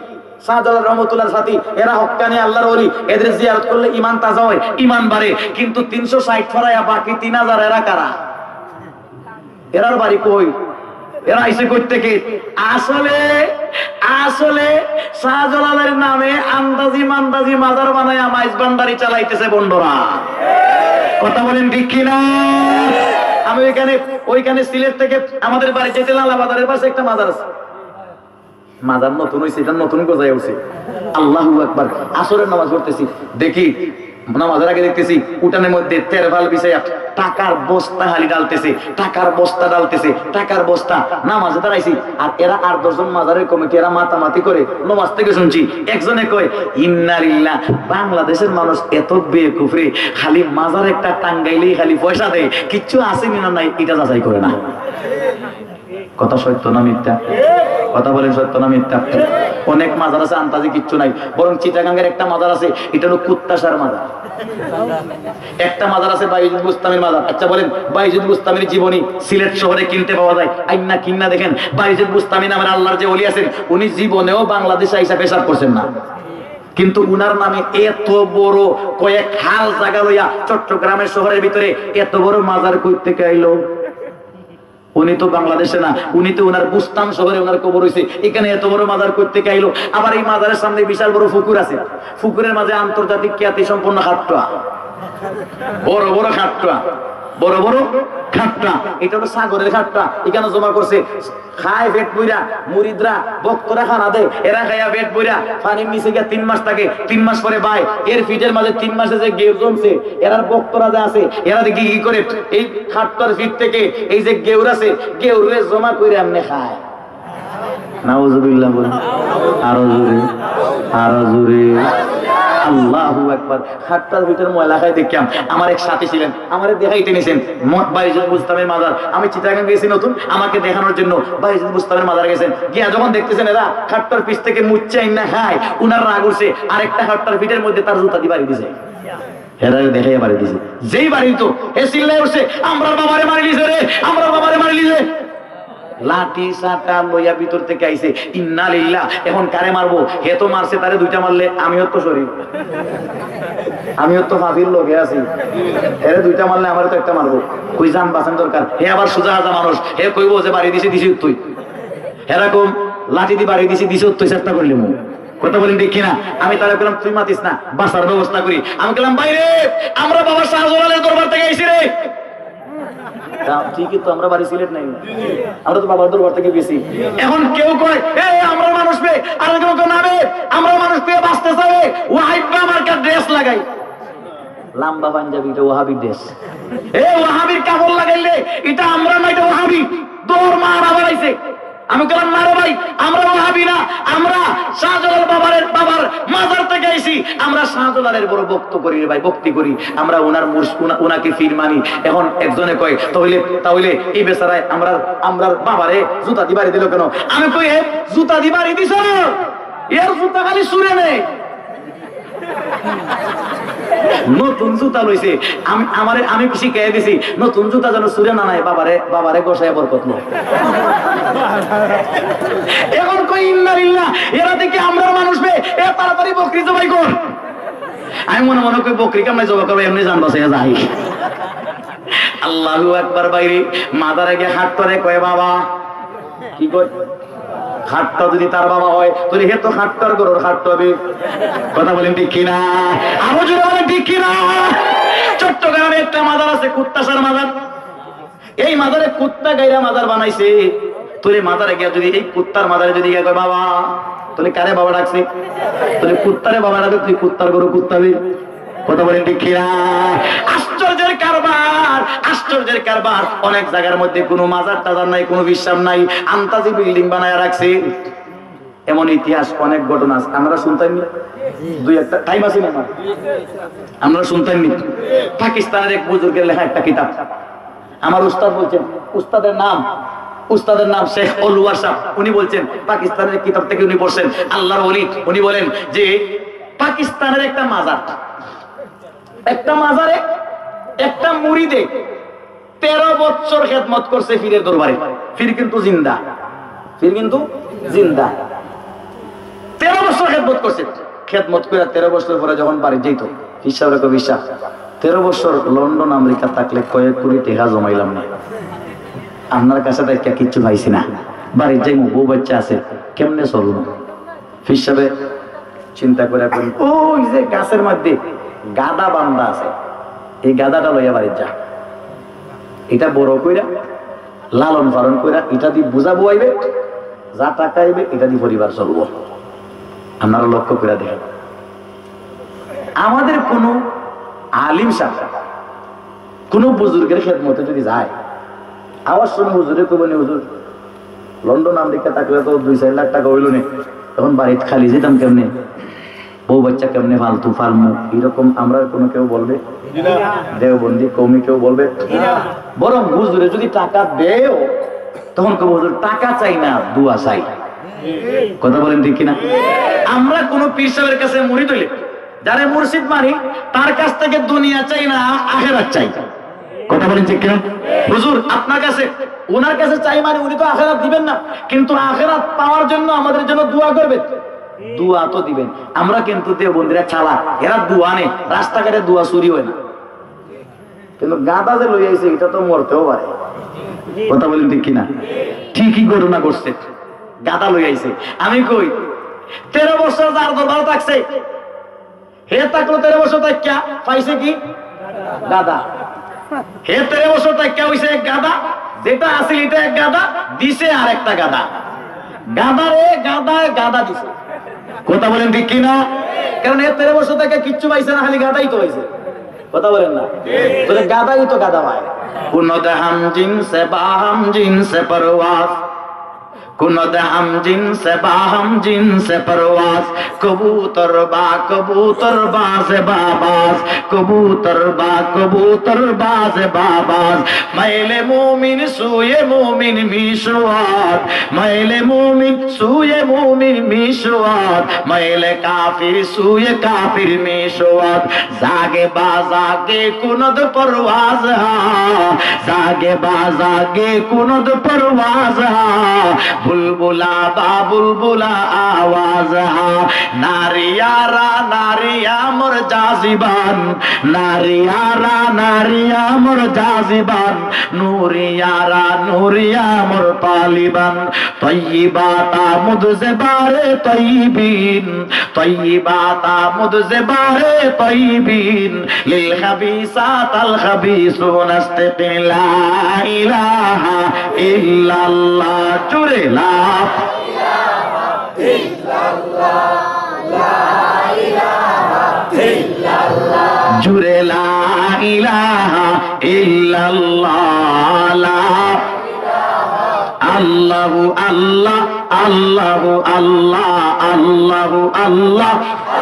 Speaker 1: শাহজালাল রহমতুল্লাহর সাথী, এরা হক্কানি আল্লাহর ওলি, এদের জিয়ারত করলে ঈমান তাজা হয়, ঈমান বাড়ে। কিন্তু 360 ফারাইয়া বাকি 3000 এরা কারা? এরার বাড়ি কই, এরা আইসে কই থেকে? আসলে আসলে শাহজালালের নামে আন্দাজি মান্দাজি মাজার বানায় মাইজ ভান্ডারি চালাইতেছে বন্ধুরা। কথা বলেন ঠিক কিনা? আমি ওইখানে সিলেট থেকে আমাদের বাড়ি যেতে লালাবাজারের পাশে একটা মাজার আছে, মাজার নতুন হয়েছে, এটা নতুন গোজায় উঠছে। আল্লাহু আকবার। আসরের নামাজ পড়তেছি, দেখি নামাজের আগে দেখতেছি উঠানের মধ্যে তেরভাল বিছাইয়া টাকার বস্তা হালি ডালতেছে, টাকার বস্তা ডালতেছে, টাকার বস্তা। নামাজে দাঁড়াইছি, আর এরা 8-10 জন মাজারের কমিটি, এরা মাতামাতি করে নামাজ থেকে শুনছি। একজনে কয় ইন্না লিল্লাহ, বাংলাদেশের মানুষ এত বেকুফরে, খালি মাজার একটা টাঙ্গাইলেই খালি পয়সা দেয়, কিচ্ছু আসেনি না নাই এটা যাচাই করে না। কথা সত্য না মিথ্যা? কথা বলেন সত্য না মিথ্যা? অনেক মাজার আছে আন্তাজি কিচ্ছু নাই, বরং চিটাগাঙ্গের একটা মাজার আছে, এটা হলো কুত্তাসার মাজার। একটা মাজার আছে বাইজিদ বুস্তামির মাজার। আচ্ছা বলেন, বাইজিদ বুস্তামির জীবনী সিলেট শহরে কিনতে পাওয়া যায়, আইনা কিন্না দেখেন। বাইজিদ বুস্তামি নামের আল্লাহর যে ওলি আছেন, উনি জীবনেও বাংলাদেশে আইসা পেশাব করছেন না, কিন্তু উনার নামে এত বড় কয়েক হাল জায়গা লইয়া চট্টগ্রামের শহরের ভিতরে এত বড় মাজার কই থেকে আইলো? উনি তো বাংলাদেশে না, উনি তো ওনার বুস্তান শহরে ওনার কবর হয়েছে, এখানে এত বড় মাজার করতে চাইলো। আবার এই মাজারের সামনে বিশাল বড় পুকুর আছে, পুকুরের মাঝে আন্তর্জাতিক খ্যাতি সম্পন্ন খাট্টা, বড় বড় খাট্টা, বড় বড় খাট্টা। এটা হলো সাগরের খাট্টা, এখানে জমা করছে, খায় পেট বইরা, মুরিদরা ভক্তরা খানা দেয়, এরা খাইয়া পেট বইরা পানির নিচে গিয়া 3 মাস থাকে, 3 মাস পরে বাই এর ফিটের মাঝে 3 মাসে যে গেউ জমছে, এরার ভক্তরা যে আছে, এরা দেখি কি করে এই খাট্টার ফিট থেকে এই যে গেউর আছে, গেউরে জমা করে এমনি খায়। নাউজুবিল্লাহ বলেন, আরো জোরে, আরো জোরে। আল্লাহু আকবার। খাট্টার ভিতরে ময়লা খাই দেখলাম, আমার এক সাথী ছিলেন, আমারে দেখাইতে নিয়েছেন বাইজিদ বুস্তামের মাজার। আমি চিটাগাং গেছি নতুন, আমাকে দেখানোর জন্য বাইজিদ বুস্তামের মাজার গেছেন। গিয়া যখন দেখতেছেন এরা খাট্টার পিছ থেকে মুচ্চা ইন্না খায়, উনার রাগ উঠছে, আরেকটা খাট্টার পিঠের মধ্যে তার জুতা দিয়ে বাড়ি দিছে, হেরারে দেখাইয়া বাড়ি দিছে। যেই বাড়ি তো হে চিল্লাই উঠছে, আমরা বাবারে মারি দিছে রে, আমরা বাবারে মারি দিছে। লাঠি সাটা লইয়া ভিতর থেকে আইছে, ইন্না লিল্লাহ। এখন কারে মারবো? হে তো মারছে, তারে 2টা মারলে আমিও তো শরীর, আমিও তো ফাঁসির লোকে আছি, এরে 2টা মারলে আমারও তো একটা মারবো। কই জান বাঁচান দরকার। হে আবার সোজা হাজা মানুষ, হে কইবো যে বাড়ি দিছি দিছি তুই, এরকম লাঠি দিয়ে বাড়ি দিছি দিছি তুই চেষ্টা করলি মু। কথা বলেন ঠিক কিনা? আমি তারা বললাম তুই মাতিস না, বাঁচার ব্যবস্থা করি। আমি বললাম বাইরে, আমরা বাবা শাহজালালের দরবার থেকে আইছি রে। ঠিকই তো, আমরা বাড়ি সিলেট নাই, আমরা তো বাবার দরবার থেকে গেছি। এখন কেউ কয় আমরা মানুষ পেয়ে, আর কেউ নামে আমরা মানুষ পেয়ে বাঁচতে চাই, ওয়াহিবা মার্কার ড্রেস লাগাই, লাম্বা পাঞ্জাবি, এটা ওয়াহাবি ড্রেস। ওয়াহাবির কাপড় লাগাইলে এটা আমরা না, এটা ওয়াহাবি। দৌড় মার আবার আইছে। আমি বললাম না রে ভাই, আমরা ওয়াহাবি না, আমরা শাহজালাল বাবার মাজার থেকে আইছি, আমরা শাহজালালের বড় ভক্ত করি রে ভাই, ভক্তি করি আমরা, ওনাকে ফির মানি। এখন একজনে কয় তাহলে এই বেচারায় আমরা বাবারে জুতা দি বাড়ি দিল কেন? আমি কই জুতা দি বাড়ি দিছ, এর জুতা খালি সুরে নেই, নতুন জুতা লইছে। আমি শিখাই দিছি, নতুন জুতা যেন সুরে না নাই, বাবারে গোসায় বরকত নয়। এখন কই ইন্না লিল্লাহ, এরা দেখি আমরা মানুষ বে, তাড়াতাড়ি বকরি জবাই কর। আমি মনে মনে কই বকরি কেমন জবাই করবো, এমনি জান বাঁচাইয়া যাই। আল্লাহু আকবার। বাইরে মাদারে গিয়ে হাত করে কয় বাবা, কি কয়? খাটটা যদি তার বাবা হয় তাহলে হে তো খাটটার গরুর খাট্টা হবে। কথা বলেন ঠিক কিনা? আরো জোরে বলেন ঠিক কিনা? চট্টগ্রামে একটা মাজার আছে, কুত্তাসার মাজার। এই মাজারে কুত্তা গাইরা মাজার বানাইছে। তোরে মাজারে গিয়া যদি এই কুত্তার মাজারে যদি গিয়া কয় বাবা, তাহলে কারে বাবা ডাকছে? তাহলে কুত্তারে বাবা ডাকবে, তুই কুত্তার গরু কুত্তাবি। কথা বলেন ঠিক কিনা? আশ্চর্যের কারবার, আশ্চর্যের কারবার। অনেক জায়গার মধ্যে কোনো মাজার টাজার নাই, কোনো বিশ্বাস নাই, আন্তাজি বিল্ডিং বানায় রাখছে। এমন ইতিহাস, অনেক ঘটনা আছে, আমরা শুনতাম নি? 2-1টা টাইম আছে না, আমরা শুনতাম নি? পাকিস্তানের এক বুজুর্গের লেখা একটা কিতাব, আমার উস্তাদ বলছেন, উস্তাদের নাম শেখ অলওয়ার সাহেব। উনি বলছেন পাকিস্তানের কিতাব থেকে উনি পড়ছেন, আল্লাহর ওলি। উনি বলেন যে পাকিস্তানের একটা মাজারে একটা মুরিদে 13 বছর খেদমত করছে ফিরের দরবারে। ফির কিন্তু জিন্দা, 13 বছর খেদমত করছে। খেদমত করে 13 বছর পরে যখন বাড়ি যেত, হিসাব রেখো বিশ্বাস, 13 বছর লন্ডন আমেরিকা থাকলে কয়েক কোটি টাকা জমাইলাম না। আপনার কাছে দেখা কিচ্ছু পাইছি না, বাড়ির যাই বউ বাচ্চা আছে, কেমনে চলবো? ফির সাহেব চিন্তা করে ওই যে গাছের মধ্যে গাদা বান্ধা আছে, এই গাদাটা লইয়া বাড়ির যা, এটা বড় কইরা লালন পালন কইরা এটা দিয়ে বোঝা বইবে, যা টাকা আইবে এটা দিয়ে পরিবার চলবো। আপনারা লক্ষ্য করে দেখেন, আমাদের কোন আলিম সাহেব কোন বুজুর্গের খেদমতে যদি যায়, আওয়াজ শুনে হুজুরে কবেন হুজুর লন্ডন আমেরিকা থাকলে তো 2-4 লাখ টাকা হইল না, তখন বাড়িতে খালি যেতাম কেমনে, বউ বাচ্চা কেমনে ফালতু ফালমু, এরকম আমরা কোনো কেউ বলবে? দেওবন্দি কৌমি কেউ বলবে? বরং হুজুরে যদি টাকা দেও তখন কেউ হুজুর টাকা চাই না, দুয়া চাই। কথা বলেন ঠিক কিনা? আমরা কোন পীর সাহেবের কাছে মুরিদ হইলে, যারা মুর্শিদ মানি, তার কাছ থেকে দুনিয়া চাই না, আখিরাত চাই। কথা বলেন ঠিক কিনা? হুজুর আপনার কাছে, ওনার কাছে চাই মানে উনি তো আখিরাত দিবেন না, কিন্তু আখিরাত পাওয়ার জন্য আমাদের জন্য দোয়া করবেন, দোয়া তো দিবেন। আমরা কিন্তু দেওবন্দিরা চালাক, এরা দোয়া নেই, রাস্তাঘাটে দোয়া চুরি হয় না, কিন্তু গাঁদা যে লই আইছে এটা তো মরতেও পারে। কথা বলেন ঠিক কিনা? ঠিকই ঘটনা করছে, গাঁদা লই আইছে। আমি কই 13 বছর যার দরবার থাকছে, হে থাকলো 13 বছর থাকা পাইছে কি? গাদা। হে 13 বছর থাকা হইছে এক গাদা, যেটা আছে এটা এক গাদা, দিছে আর একটা গাদা, গাদারে গাদায় গাদা দিছে। কথা বলেন ঠিক কিনা? কারণ হে 13 বছর থেকে কিচ্ছু পাইছে না, খালি গাদাই তো হইছে। কথা বলেন না? বলে গাদাই তো গাদা ভাই। কুনত হাম জিন সে বাহাম জিন সে পরওয়াজ, কুনত হাম জিন সে বাহাম জিন সে পরওয়াজ, কবুতর বাজ বাবাজ, কবুতর বাজ বাবাজ, মাইলে মুমিন সুয়ে মুমিন মিশওয়াত, মাইলে মুমিন সুয়ে মুমিন মিশওয়াত, মাইলে কাফির সুয়ে কাফির মিশওয়াত, জাগে বাজাগে কুনত পরওয়াজ হা, জাগে বাজাগে কুনত পরওয়াজ হা, বুলবুলা বা বুলবুলা আওয়াজ হা, নারিয়ারা নারিয়া মোর জাজিবান, নারিয়ারা নারিয়া মোর জাজিবান, নুরিয়ারা নুরিয়া মোর তালিবান, তয়্যিবাতা মুদজে বারে তয়্যিবিন, তয়্যিবাতা মুদজে বারে তয়্যিবিন, লিল খাবিসাত আল খাবিসুন আস্তাগফির লা ইলাহা ইল্লাল্লাহ, জুরে লা ইলাহা ইল্লাল্লাহ, লা ইলাহা ইল্লাল্লাহ, জুরে লা ইলাহা ইল্লাল্লাহ, লা আল্লাহু আল্লাহ আল্লাহু আল্লাহ আল্লাহু আল্লাহ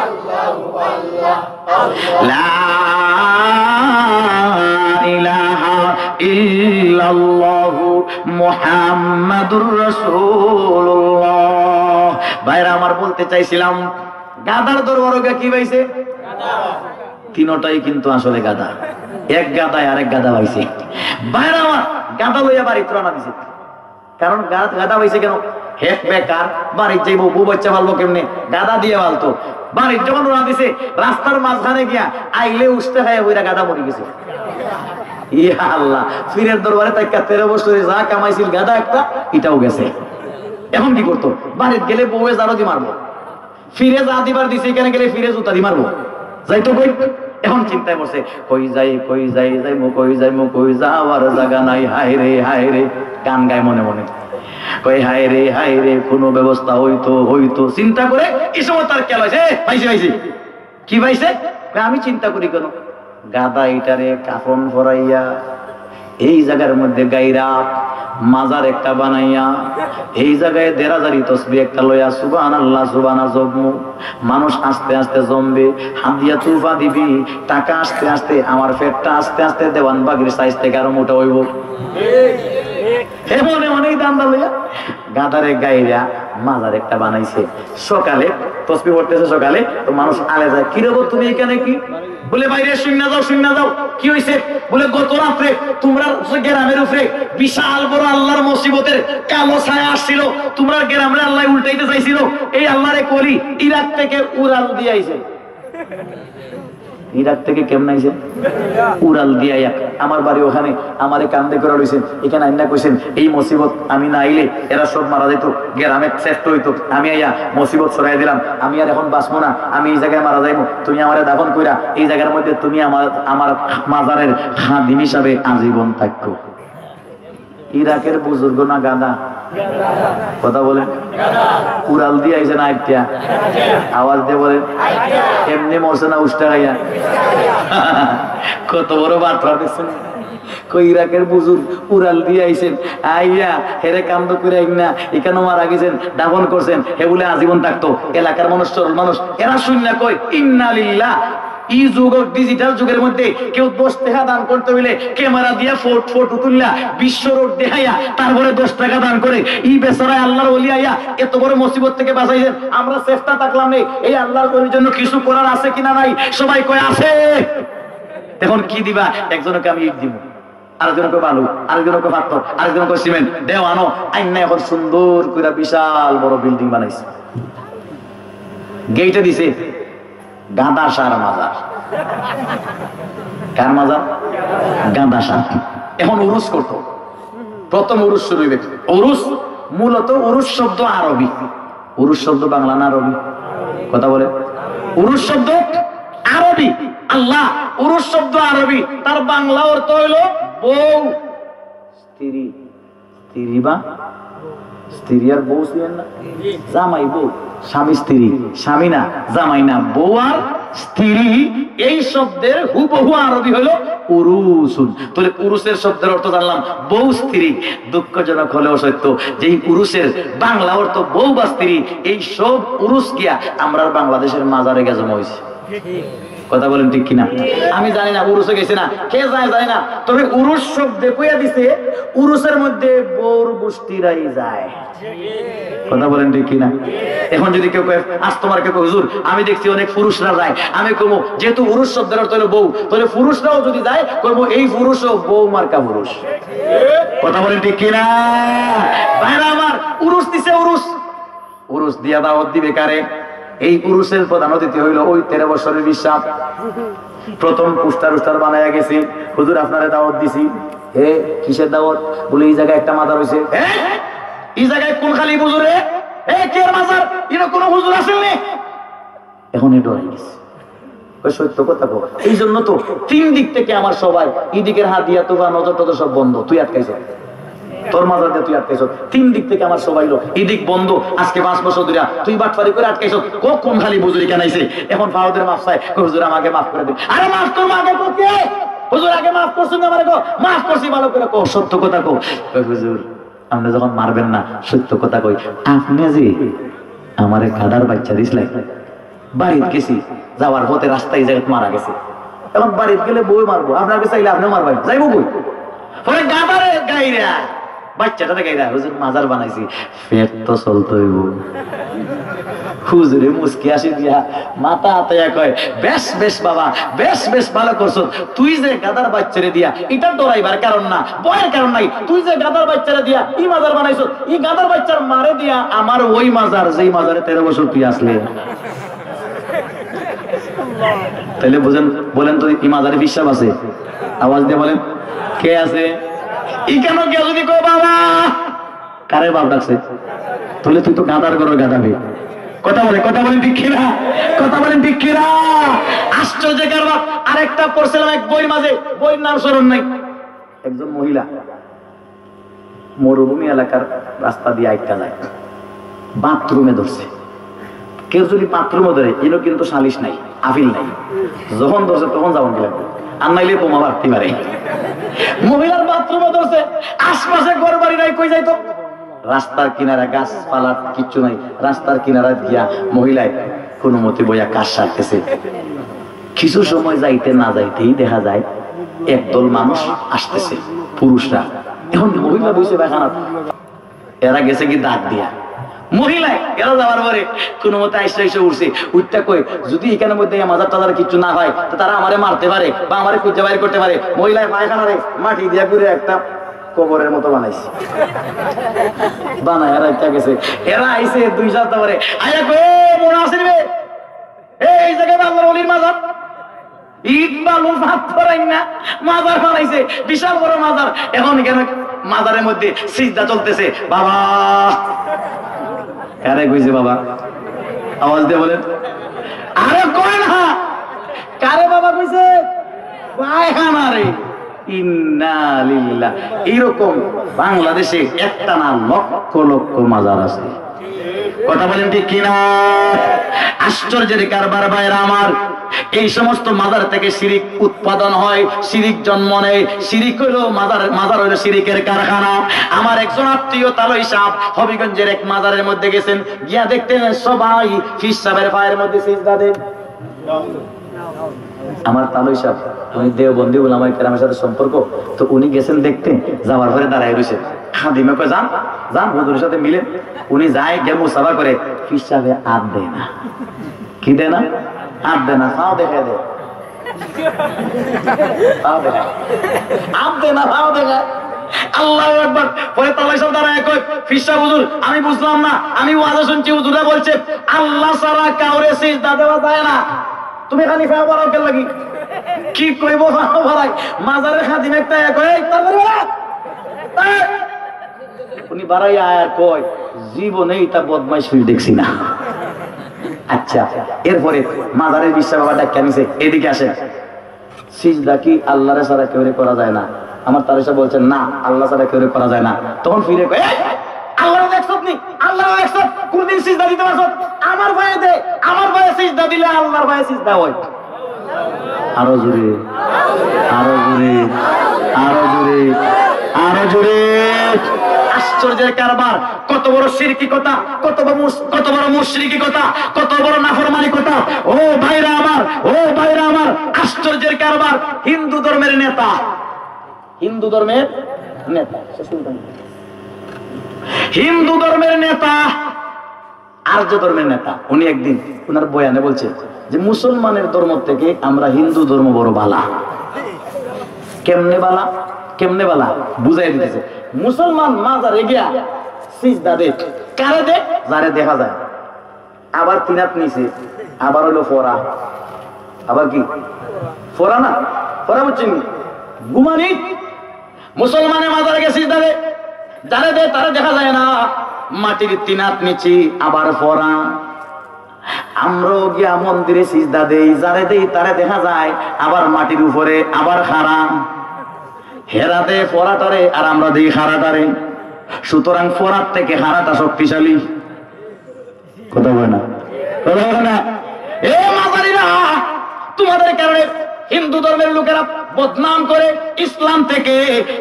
Speaker 1: আল্লাহু আল্লাহ, লা ইলাহা ইল্লাল্লাহু মুহাম্মাদুর রাসূলুল্লাহ। ভাইরা আমার, বলতে চাইছিলাম গাদার দরবারে কি পাইছে? তিনটাই কিন্তু আসলে গাদা, এক গাদায় আরেক গাদা পাইছে। ভাইরা আমার, গাদা লইয়া বাড়িতে রওনা দিছে। কারণ গাদা পাইছে কেন? হেক বেকার, বাড়ির যাইব, বউ বাচ্চা পালবো কেমনে? গাদা দিয়ে পালতো। বাড়ির যখন রওনা দিছে, রাস্তার মাঝখানে গিয়া আইলে উঠতে হয়, ওইরা গাদা মরে গেছে। ইয়া আল্লাহ, পীরের দরবারে তাইকা 13 বছরে যা কামাইছিল গাদা একটা, এটাও গেছে। এখন কি করতো? বাড়িতে গেলে বউয়ে জারো দি মারবো, ফিরে যা দিবার দিছে, এখানে গেলে ফিরে জুতা দি মারবো, যাইতো কই? এখন চিন্তায় বসে, কই যাই যাইমু, কই যাইমু, কই যাওয়ার জায়গা নাই, হায় রে গান গায় মনে মনে, কই হায় রে কোনো ব্যবস্থা হইতো। চিন্তা করে এই সময় তার খেয়াল হয়েছে, পাইছে। কি পাইছে? আমি চিন্তা করি কেন, গাদা ইটারে কাফন পরাইয়া এই জায়গার মধ্যে গাইরা মাজার একটা বানাইয়া, এই জায়গায় 1000 তসবিহ একটা লইয়া সুবহানাল্লাহ সুবহানা জপমু, মানুষ আস্তে আস্তে জমবে, হাত দিয়া তুফা দিবি, টাকা আস্তে আস্তে, আমার পেটটা আস্তে আস্তে দেওয়ানবাগির সাইজ থেকে আরো মোটা হইব। অনেক দাম লইয়া গাদারে গাইরা মাজার একটা বানাইছে। সকালে তসবিহ পড়তেছে, সকালে তো মানুষ আলে যায়, কি রে তুমি এখানে কি? বলে বাইরে শূন্য যাও। কি হয়েছে? বলে গত রাত্রে তোমরা গ্রামের উপরে বিশাল বড় আল্লাহর মুসিবতের কালো ছায়া আসছিল, তোমরা গ্রামের আল্লাহ উল্টাইতে চাইছিল, এই আল্লাহরে কলি ইরাক থেকে উড়াল দিয়ে আইছে। ইরাক থেকে কেমন আইছে উড়াল দিয়া আমার বাড়ি ওখানে আমারে কান্দে করে রইছেন এখানে আইনা কইছেন এই মুসিবত আমি না আইলে এরা সব মারা যেত গ্রামে শ্রেষ্ঠ হইতো আমি আইয়া মুসিবত ছড়াই দিলাম আমি আর এখন বাঁচবো না আমি এই জায়গায় মারা যাইবো তুমি আমারে দাফন কইরা এই জায়গার মধ্যে তুমি আমার মাজারের খাদিম হিসাবে আজীবন থাকো। ইরাকের বুজুর্গ না গাদা কথা বলেন উড়াল দিয়ে আইছে না আইটা আওয়াজ দিয়ে বলেন এমনি মরছে না উষ্টা খাইয়া কত বড় বার্তা দিচ্ছেন ইরাকের বুজুর্গ উড়াল দিয়ে আইছেন আইয়া হেরে কান্দ করে না এখানে মারা গেছেন দাফন করছেন হে বলে আজীবন থাকতো এলাকার মানুষ সরল মানুষ এরা শূন্য কই ইন্না লিল্লাহ এই যুগ ডিজিটাল যুগের মধ্যে কেউ 10 টাকা দান করতে হইলে ক্যামেরা দিয়া ফটো তুললা বিশ্ব রোড দেখাইয়া তারপরে 10 টাকা দান করে এই বেচারা আল্লাহর ওলি আইয়া এত বড় মুসিবত থেকে বাঁচাইছেন আমরা চেষ্টা থাকলাম নেই এই আল্লাহর ওলির জন্য কিছু করার আছে কিনা নাই সবাই কয় আছে এখন কি দিবা একজনকে আমি ইট দিব আরেকজনকে বালু আরেকজনকে পাথর আরেকজনকে সিমেন্ট দেও আনো আইনা এখন সুন্দর করে বিশাল বড় বিল্ডিং বানাইছে গেটে দিছে গাঁদা সার মাজার কার মাজার গাঁদা সার এখন উরুস করত প্রথম উরুস শুরু হইবে উরুস মূলত উরুস শব্দ আরবি উরুস শব্দ বাংলা না আরবি কথা বলে উরুস শব্দ আরবি আল্লাহ উরুস শব্দ আরবি তার বাংলা অর্থ হইল বউ স্ত্রী স্ত্রী বা স্ত্রী আর বউ ছিলেন না জামাই বউ স্বামী স্ত্রী স্বামী না জামাই না বউ আর স্ত্রী এই শব্দের হুবহু আরবি হলো উরুসুন তাহলে উরুসের শব্দের অর্থ জানলাম বউ স্ত্রী দুঃখজনক হলেও সত্য যে উরুসের বাংলা অর্থ বউ বা স্ত্রী এই সব উরুস গিয়া আমরা বাংলাদেশের মাজারে গেজম হয়েছে কথা বলেন ঠিক কিনা আমি জানি না উরুসে গেছে না কে যায় জানি না তবে উরুস শব্দে কইয়া দিছে উরুসের মধ্যে বউর গোষ্ঠীরাই যায় কথা বলেন ঠিক কিনা এখন যদি কেউ কয় আজ তোমার কেউ হুজুর আমি দেখছি অনেক পুরুষরা যায় আমি কমো যেহেতু উরুস শব্দের অর্থ হলো বউ তাহলে পুরুষরাও যদি যায় করবো এই পুরুষও বউ মার্কা পুরুষ কথা বলেন ঠিক কিনা ভাইরা আমার উরুস দিছে উরুস উরুস দিয়া দাওয়াত দিবে কারে এই পুরুষের প্রধান অতিথি হইল ওই 13 বছরের বিশ্বাস প্রথম পোস্টার বানাইয়া গেছি হুজুর আপনারে দাওয়াত দিছি হে কিসের দাওয়াত বলে এই জায়গায় একটা মাজার হইছে এই জায়গায় কোন খালি হুজুরে কে মাজার এর কোন হুজুর আসেননি এখন এই ডরাই গেছে ওই সত্য কথা বল এই জন্য তো 3 দিক থেকে আমার সবাই এদিকের হাত দিয়া তোবা নজর টজর সব বন্ধ তুই আটকাইছ তোর মাজার দিয়ে তুই আটকাইছ 3 দিক থেকে আমার সবাই লোক এদিক বন্ধ আজকে 5 বছর ধরে তুই বাটপারি করে আটকাইছ কোন খালি বুজুরি কেনাইছে এখন ফাউদের মাফ চাই হুজুর আমাকে মাফ করে দিন আরে মাফ করব আগে কোকে হুজুর আগে মাফ করছেন আমারে গো মাফ করছি ভালো করে কও সত্য কথা কও হুজুর আপনি যখন মারবেন না সত্য কথা কই আপনি যে আমারে গাদার বাচ্চা দিছলাই বাড়িতে গেছি যাওয়ার পথে রাস্তায় জায়গা মারা গেছে এখন বাড়িতে গেলে বই মারবো আপনাকে চাইলে আপনিও মারবেন যাইবো বই পরে গাদারে গাইরা বাচ্চাটা গাইরা হুজুর মাজার বানাইছি পেট তো চলতে হইব হুজুরে মুস্কি আসি দিয়া মাথা হাতাইয়া কয় বেশ বেশ বাবা বেশ বেশ ভালো করছো তুই যে গাদার বাচ্চারে দিয়া এটা ডরাইবার কারণ না ভয়ের কারণ নাই তুই যে গাদার বাচ্চারে দিয়া ই মাজার বানাইছো ই গাদার বাচ্চার মারে দিয়া আমার ওই মাজার যেই মাজারে 13 বছর তুই আসলে তাহলে বলেন তো ই মাজারে বিশ্বাস আছে আওয়াজ দিয়ে বলেন কে আছে ই কেন কেউ যদি কয় বাবা কারে বাপ ডাকছে তাহলে তুই তো গাদার ঘরের গাদাবি কথা বলেন ঠিক কিনা কথা বলেন ঠিক কিনা আশ্চর্য কারবার আরেকটা পড়ছিলাম এক বইয়ের মাঝে বইয়ের নাম স্মরণ নাই একজন মহিলা মরুভূমি এলাকার রাস্তা দিয়ে আইটা যায় বাথরুমে ধরছে কেউ যদি বাথরুমে ধরে এরও কিন্তু সালিশ নাই আপিল নাই যখন ধরছে তখন যাবন লাগবে আর নাইলে বোমা বাড়তে পারে মহিলার বাথরুমে ধরছে আশপাশে ঘর বাড়ি নাই কই যাইতো রাস্তার কিনারা গাছপালা কিচ্ছু নাই রাস্তার কিনারা গিয়া মহিলায় কোনো মতে বইয়া কাজ সারতেছে কিছু সময় যাইতে না যাইতেই দেখা যায় একদল মানুষ আসতেছে পুরুষরা এখন মহিলা বসে বেখানা এরা গেছে কি দাগ দিয়া মহিলায় এরা যাওয়ার পরে কোনো মতে আইসা এসে উঠছে উঠটা কই যদি এখানের মধ্যে মাজার টাজার কিছু না হয় তো তারা আমারে মারতে পারে বা আমারে খুঁজে বাইর করতে পারে মহিলায় পায়খানারে মাটি দিয়া ঘুরে একটা কবরের মতো বানাইছে বানায় এরা একটা গেছে এরা আইসে 2 সপ্তাহ পরে আয়া গো মনে আসিবে এই জায়গায় আল্লাহর ওলির মাজার ইট বালু পাথর না মাজার বানাইছে, বিশাল বড় মাজার। এখন কেন মাজারের মধ্যে সিজদা চলতেছে? বাবা কারে কইছে বাবা? আওয়াজ দিয়ে বলেন। আরে কয় না কারে বাবা কইছে? পায়খানারে। ইন্না লিল্লাহ। এইরকম বাংলাদেশে একটা না লক্ষ লক্ষ মাজার আছে। কথা বলেন ঠিক কিনা? আশ্চর্যের কারবার ভাইরা আমার। এই সমস্ত মাজার থেকে শিরিক উৎপাদন হয়, শিরিক জন্ম নেয়। শিরিক হলো মাজার হলো শিরিকের কারখানা। আমার একজন আত্মীয় তালই সাহেব হবিগঞ্জের এক মাজারের মধ্যে গেছেন, গিয়া দেখতেন সবাই ফিস সাহেবের পায়ের মধ্যে সিজদা দেন। আমার তালই সাহেব উনি দেওবন্দি উলামায়ে কেরামের সাথে সম্পর্ক, তো উনি গেছেন দেখতে, যাওয়ার পরে দাঁড়ায় রয়েছে। খাদিমে কয় যান যান হুজুরের সাথে মিলেন। উনি যায় গিয়ে মুসাফা করে, ফিস সাহেবে হাত দেয় না। কি দেয় না? হাত দেয় না, পাও দেখা দেয়। পাও দেখায়, হাত দেয় না, পাও দেখায়। আল্লাহু আকবার। পরে তালাই সাহেব দাঁড়ায় কয়, ফিস সাহেব হুজুর আমি বুঝলাম না, আমি ওয়াজ শুনছি হুজুরা বলছে আল্লাহ ছাড়া কাউরে সিজদা দেওয়া যায় না, তুমি খালি ফাও বাড়াও কেন লাগি? কি কইব ফাও বাড়াই? মাজারের খাদিম একটা কয় তারপরে উনি বাড়াই আয়ার কয় জীবনেই তা বদমাইশ ফিল দেখছি না। আচ্ছা, এরপরে মাজারের বিশ্বাস বাবা ডাক্তার নিছে, এদিকে আসেন। সিজদা কি আল্লাহর ছাড়া কেউ করা যায় না? আমার তারেশা বলছেন না, আল্লাহ ছাড়া কেউ করা যায় না। তখন ফিরে কয় আল্লাহর একশত নেই, আল্লাহর একশত কোনদিন সিজদা দিতে পারছ? আমার ভয়ে দে, আমার ভয়ে সিজদা দিলে আল্লাহর ভয়ে সিজদা হয়। আরো জোরে, আরো জোরে, আরো জোরে, আরো জোরে। আশ্চর্যের কারবার। কত বড় শিরকিকতা, কত বড় মুশরিকিকতা, কত বড় নাফরমানিকতা। ও ভাইরা আমার, ও ভাইরা আমার, আশ্চর্যের কারবার। হিন্দু ধর্মের নেতা, হিন্দু ধর্মের নেতা, হিন্দু ধর্মের নেতা, আর্য ধর্মের নেতা। উনি একদিন ওনার বয়ানে বলছে যে মুসলমানের ধর্ম থেকে আমরা হিন্দু ধর্ম বড় বালা। কেমনে বালা? কেমনে বালা বুঝাই দিতেছে। মুসলমান মাজারে গিয়া সিজদা দে, কারে দে? যারে দেখা যায়। আবার তিনাত নিছে, আবার হলো ফোরা। আবার কি ফোরা? না ফোরা বুঝছেন? গুমানি। মুসলমানের মাজারে গিয়ে সিজদা দে, যারে দে তারে দেখা যায় না। মাটির তিনাত নিচি, আবার ফোরা। আমরাও গিয়া মন্দিরে সিজদা দেই, যারে দেই তারে দেখা যায়, আবার মাটির উপরে, আবার খারাপ। হেরাতে ফোরাটারে আর আমরা দিই খারাটারে। সুতরাং ফোরার থেকে হারাটা শক্তিশালী। কথা বলে না, কথা বলে না। এ মাজারিরা, তোমাদের কারণে হিন্দু ধর্মের লোকেরা বদনাম করে ইসলাম থেকে।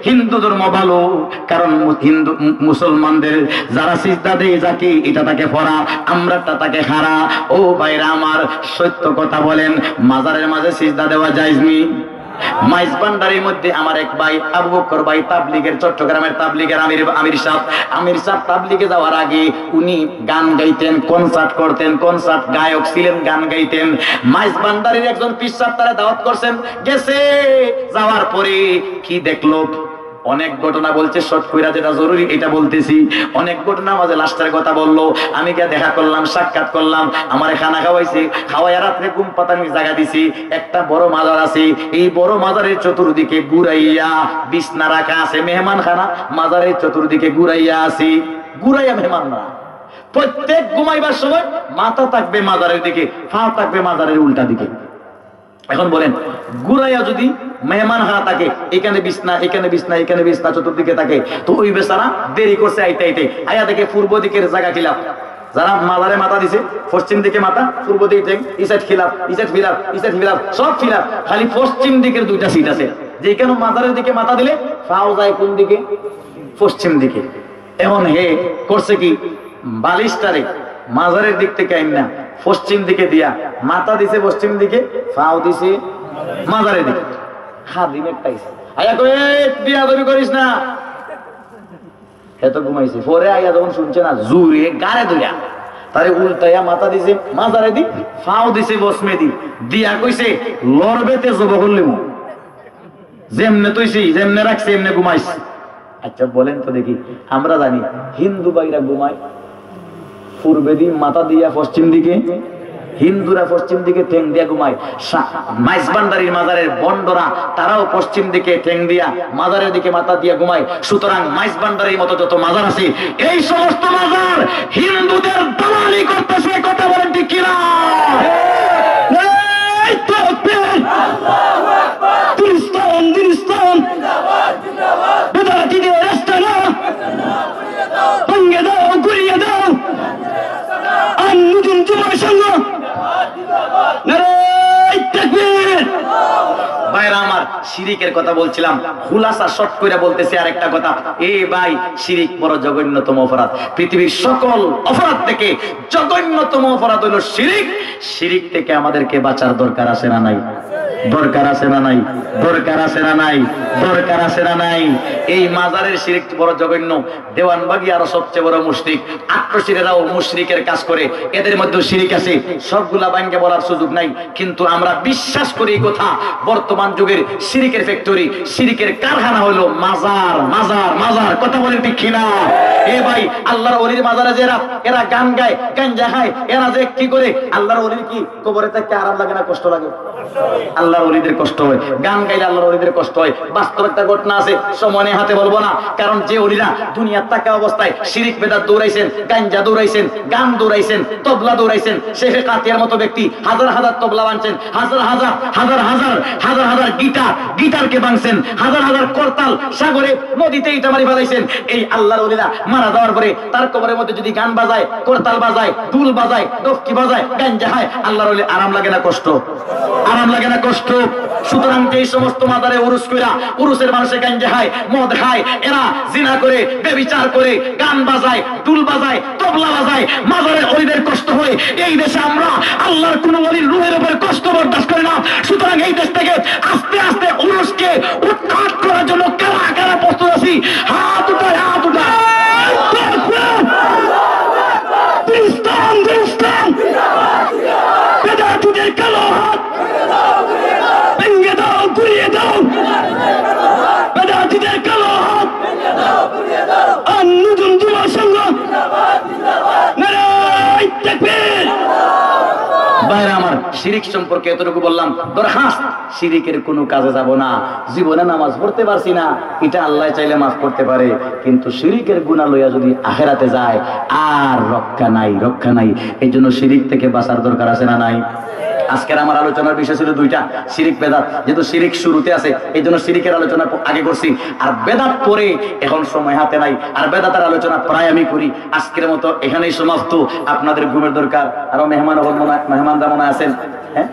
Speaker 1: হিন্দু ধর্ম ভালো, কারণ হিন্দু মুসলমানদের যারা সিজদা দেয় যাকে, এটা তাকে ফোরা, আমরাটা তাকে হারা। ও ভাইরা আমার, সত্য কথা বলেন, মাজারের মাঝে সিজদা দেওয়া জায়েজ নি? মাইজবান্ডারির মধ্যে আমার এক ভাই আবু বকর ভাই তাবলীগের, চট্টগ্রামের তাবলীগের আমির সাহেব তাবলীগে যাওয়ার আগে উনি গান গাইতেন, কনসার্ট করতেন, কনসার্ট গায়ক ছিলেন, গান গাইতেন। মাইজবান্ডারির একজন পীর সাহেব তারা দাওয়াত করছেন, গেছে। যাওয়ার পরে কি দেখলো? অনেক ঘটনা বলছে, শর্ট কইরা যেটা জরুরি এটা বলতেছি। অনেক ঘটনা মাঝে লাস্টের কথা বললো। আমি গিয়ে দেখা করলাম, সাক্ষাৎ করলাম, আমারে খানা খাওয়াইছে, খাওয়াইয়া রাত্রে ঘুম পাতানি জায়গা দিছি। একটা বড় মাজার আছে, এই বড় মাজারের চতুর্দিকে ঘুরাইয়া বিছনা রাখা আছে, মেহমান খানা মাজারের চতুর্দিকে ঘুরাইয়া আছি। ঘুরাইয়া মেহমানরা প্রত্যেক ঘুমাইবার সময় মাথা থাকবে মাজারের দিকে, পা থাকবে মাজারের উল্টা দিকে। এখন বলেন, ঘুরাইয়া যদি মেহমান হারা থাকে, এখানে বিছনা, এখানে বিছনা, এখানে বিছনা, চতুর্দিকে থাকে, তো ওই বেচারা দেরি করছে আইতে আইতে, আয়া দেখে পূর্ব দিকের জায়গা খিলাফ। যারা মাজারে মাথা দিছে, পশ্চিম দিকে মাথা, পূর্ব দিকে ইসাইড খিলাফ, ইসাইড খিলাফ, ইসাইড খিলাফ, সব খিলাফ। খালি পশ্চিম দিকের দুইটা সিট আছে, যেখানে মাজারের দিকে মাথা দিলে পাও যায় কোন দিকে? পশ্চিম দিকে। এখন হে করছে কি, বালিশটারে মাজারের দিক থেকে আইনা পশ্চিম দিকে দিয়া মাথা দিছে পশ্চিম দিকে, পাও দিছে মাজারের দিকে। খাদিম একটাই আয়া কয়ে বিয়া দাবি করিস না, এত ঘুমাইছে। পরে আয়া যখন শুনছে না, জুড়ে গাড়ে ধরিয়া তারে উল্টাইয়া মাথা দিছে মাজারে দি, পাও দিছে বসমে দি, দিয়া কইছে লড়বেতে জব করলে মু যেমনে তুইছি, যেমনে রাখছে এমনে ঘুমাইছ। আচ্ছা বলেন তো দেখি, আমরা জানি হিন্দু ভাইরা ঘুমায় পূর্বে দিন মাথা দিয়া পশ্চিম দিকে, হিন্দুরা পশ্চিম দিকে ঠেং দিয়া ঘুমায়, মাইজবান্ডারির মাজারের বন্ডরা তারাও পশ্চিম দিকে ঠেং দিয়া মাজারের দিকে মাথা দিয়া ঘুমায়। সুতরাং মাইজবান্ডারির মতো যত মাজার আছে এই সমস্ত মাজার হিন্দুদের দালালি করতেছে। কথা বলেন ঠিক কিনা? ভাইরা আমার, শিরিকের কথা বলছিলাম, খুলাসা শর্ট করে বলতেছি আরেকটা কথা। ভাই, শিরিক বড় জঘন্যতম অপরাধ। পৃথিবীর সকল অপরাধ থেকে জঘন্যতম অপরাধ হলো শিরিক। শিরিক থেকে আমাদেরকে বাঁচার দরকার আছে না নাই? দরকার আছে না নাই? দরকার আছে না নাই? দরকার আছে না নাই? এই মাজারের শিরিক বড় জঘন্য। দেওয়ানবাগী আরো সবচেয়ে বড় মুশরিক। আট্রশিরেরাও মুশরিকের কাজ করে, এদের মধ্যে শিরিক আছে। সবগুলা ভাঙ্গে বলার সুযোগ নাই, কিন্তু আমরা বিশ্বাস করি এই কথা, বর্তমান যুগের শিরিকের ফ্যাক্টরি, শিরিকের কারখানা হলো মাজার। মাজার মাজার কথা বলেন ঠিক কিনা? ভাই, আল্লাহর ওলির মাজারে যারা এরা গান গায়, গাঞ্জা খায়, এরা যে কি করে, আল্লাহর ওলির কি কবরে থাকতে আরাম লাগে না কষ্ট লাগে? আল্লাহর ওলিদের কষ্ট হয়, গান গাইলে আল্লাহর ওলিদের কষ্ট হয়। বাস্তব একটা ঘটনা আছে, সময় হাতে বলবো না, কারণ যে ওলিরা দুনিয়ার থাকা অবস্থায় শিরিক বেদাত দৌড়াইছেন, গাঞ্জা দৌড়াইছেন, গান দৌড়াইছেন, তবলা দৌড়াইছেন, শেখে কাতিয়ার মতো ব্যক্তি হাজার হাজার তবলা বানছেন, হাজার হাজার হাজার হাজার হাজার হাজার গিটারকে বানছেন, হাজার হাজার করতাল সাগরে নদীতে ইটা মারি ফেলাইছেন। এই আল্লাহর ওলিরা মারা যাওয়ার পরে তার কবরের মধ্যে যদি গান বাজায়, করতাল বাজায়, দুল বাজায়, ডফকি বাজায়, গাঞ্জা হয়, আল্লাহর ওলি আরাম লাগে না কষ্ট? আরাম লাগে না কষ্ট? সুতরাং এই সমস্ত মাজারে উরুস কইরা, উরুসের মানুষে গাঞ্জা খায়, মদ খায়, এরা জিনা করে, ব্যভিচার করে, গান বাজায়, দুল বাজায়, তবলা বাজায়, মাজারে ওলিদের কষ্ট হয়। এই দেশে আমরা আল্লাহর কোন ওলির রূহের উপর কষ্ট বরদাস্ত করি না। সুতরাং এই দেশ থেকে আস্তে আস্তে উরুসকে উৎখাত করার জন্য কারা কারা প্রস্তুত আছি? হাত উঠায়, হাত উঠায়। বেদাতুদের কালো হাত ভেঙে দাও, ঘুরিয়ে দাও। বেদাতুদের কালো হাত আর নতুন যুবক সংঘ নারায়ে তাকবীর। ভাইরা আমার, শিরিক সম্পর্কে এতটুকু বললাম। দরখাস্ত, শিরিকের কোনো কাজে যাব না। জীবনে নামাজ পড়তে পারছি না, এটা আল্লাহ চাইলে মাফ করতে পারে, কিন্তু শিরিকের গুনাহ লইয়া যদি আখিরাতে যায় আর রক্ষা নাই, রক্ষা নাই। এই জন্য শিরিক থেকে বাঁচার দরকার আছে না নাই? আজকের আমার আলোচনার বিষয় ছিল দুইটা, শিরিক বেদাত। যেহেতু শিরিক শুরুতে আছে, এই জন্য শিরিকের আলোচনা আগে করছি, আর বেদাত পরে এখন সময় হাতে নাই, আর বেদাতের আলোচনা প্রায় আমি করি। আজকের মতো এখানেই সমাপ্ত। আপনাদের ঘুমের দরকার। আরো মেহমানরা মনে আছেন? হ্যাঁ,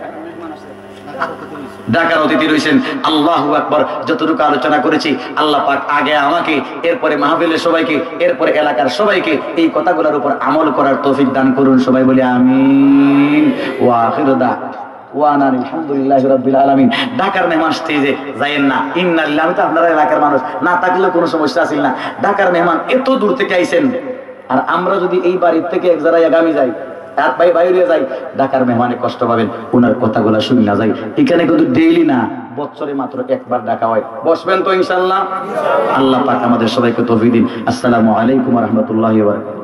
Speaker 1: ঢাকার অতিথি রয়েছেন। আল্লাহু আকবার। যতটুকু আলোচনা করেছি আল্লাহ পাক আগে আমাকে, এরপরে মাহফিলের সবাইকে, এরপরে এলাকার সবাইকে এই কথাগুলোর উপর আমল করার তৌফিক দান করুন। সবাই বলি আমিন। ওয়া আখিরু দাওয়ানা আলহামদুলিল্লাহি রাব্বিল আলামিন। ঢাকার মেহমান স্টেজে যায়েন না, ইন্নালিল্লাহি। আমি তো আপনারা এলাকার মানুষ, না থাকলে কোনো সমস্যা আছে না। ঢাকার মেহমান এত দূর থেকে আইছেন, আর আমরা যদি এই বাড়ির থেকে এক জায়গায় আগামী যাই, এক ভাই বাইরে যাই, ঢাকার মেহমানে কষ্ট পাবেন। ওনার কথাগুলো শুনে না যাই। এখানে কিন্তু ডেইলি না, বছরে মাত্র একবার ডাকা হয়। বসবেন তো ইনশাআল্লাহ? আল্লাহ পাক আমাদের সবাইকে তৌফিক দিন। আসসালামু আলাইকুম ওয়া রাহমাতুল্লাহি ওয়া বারাকাতুহু।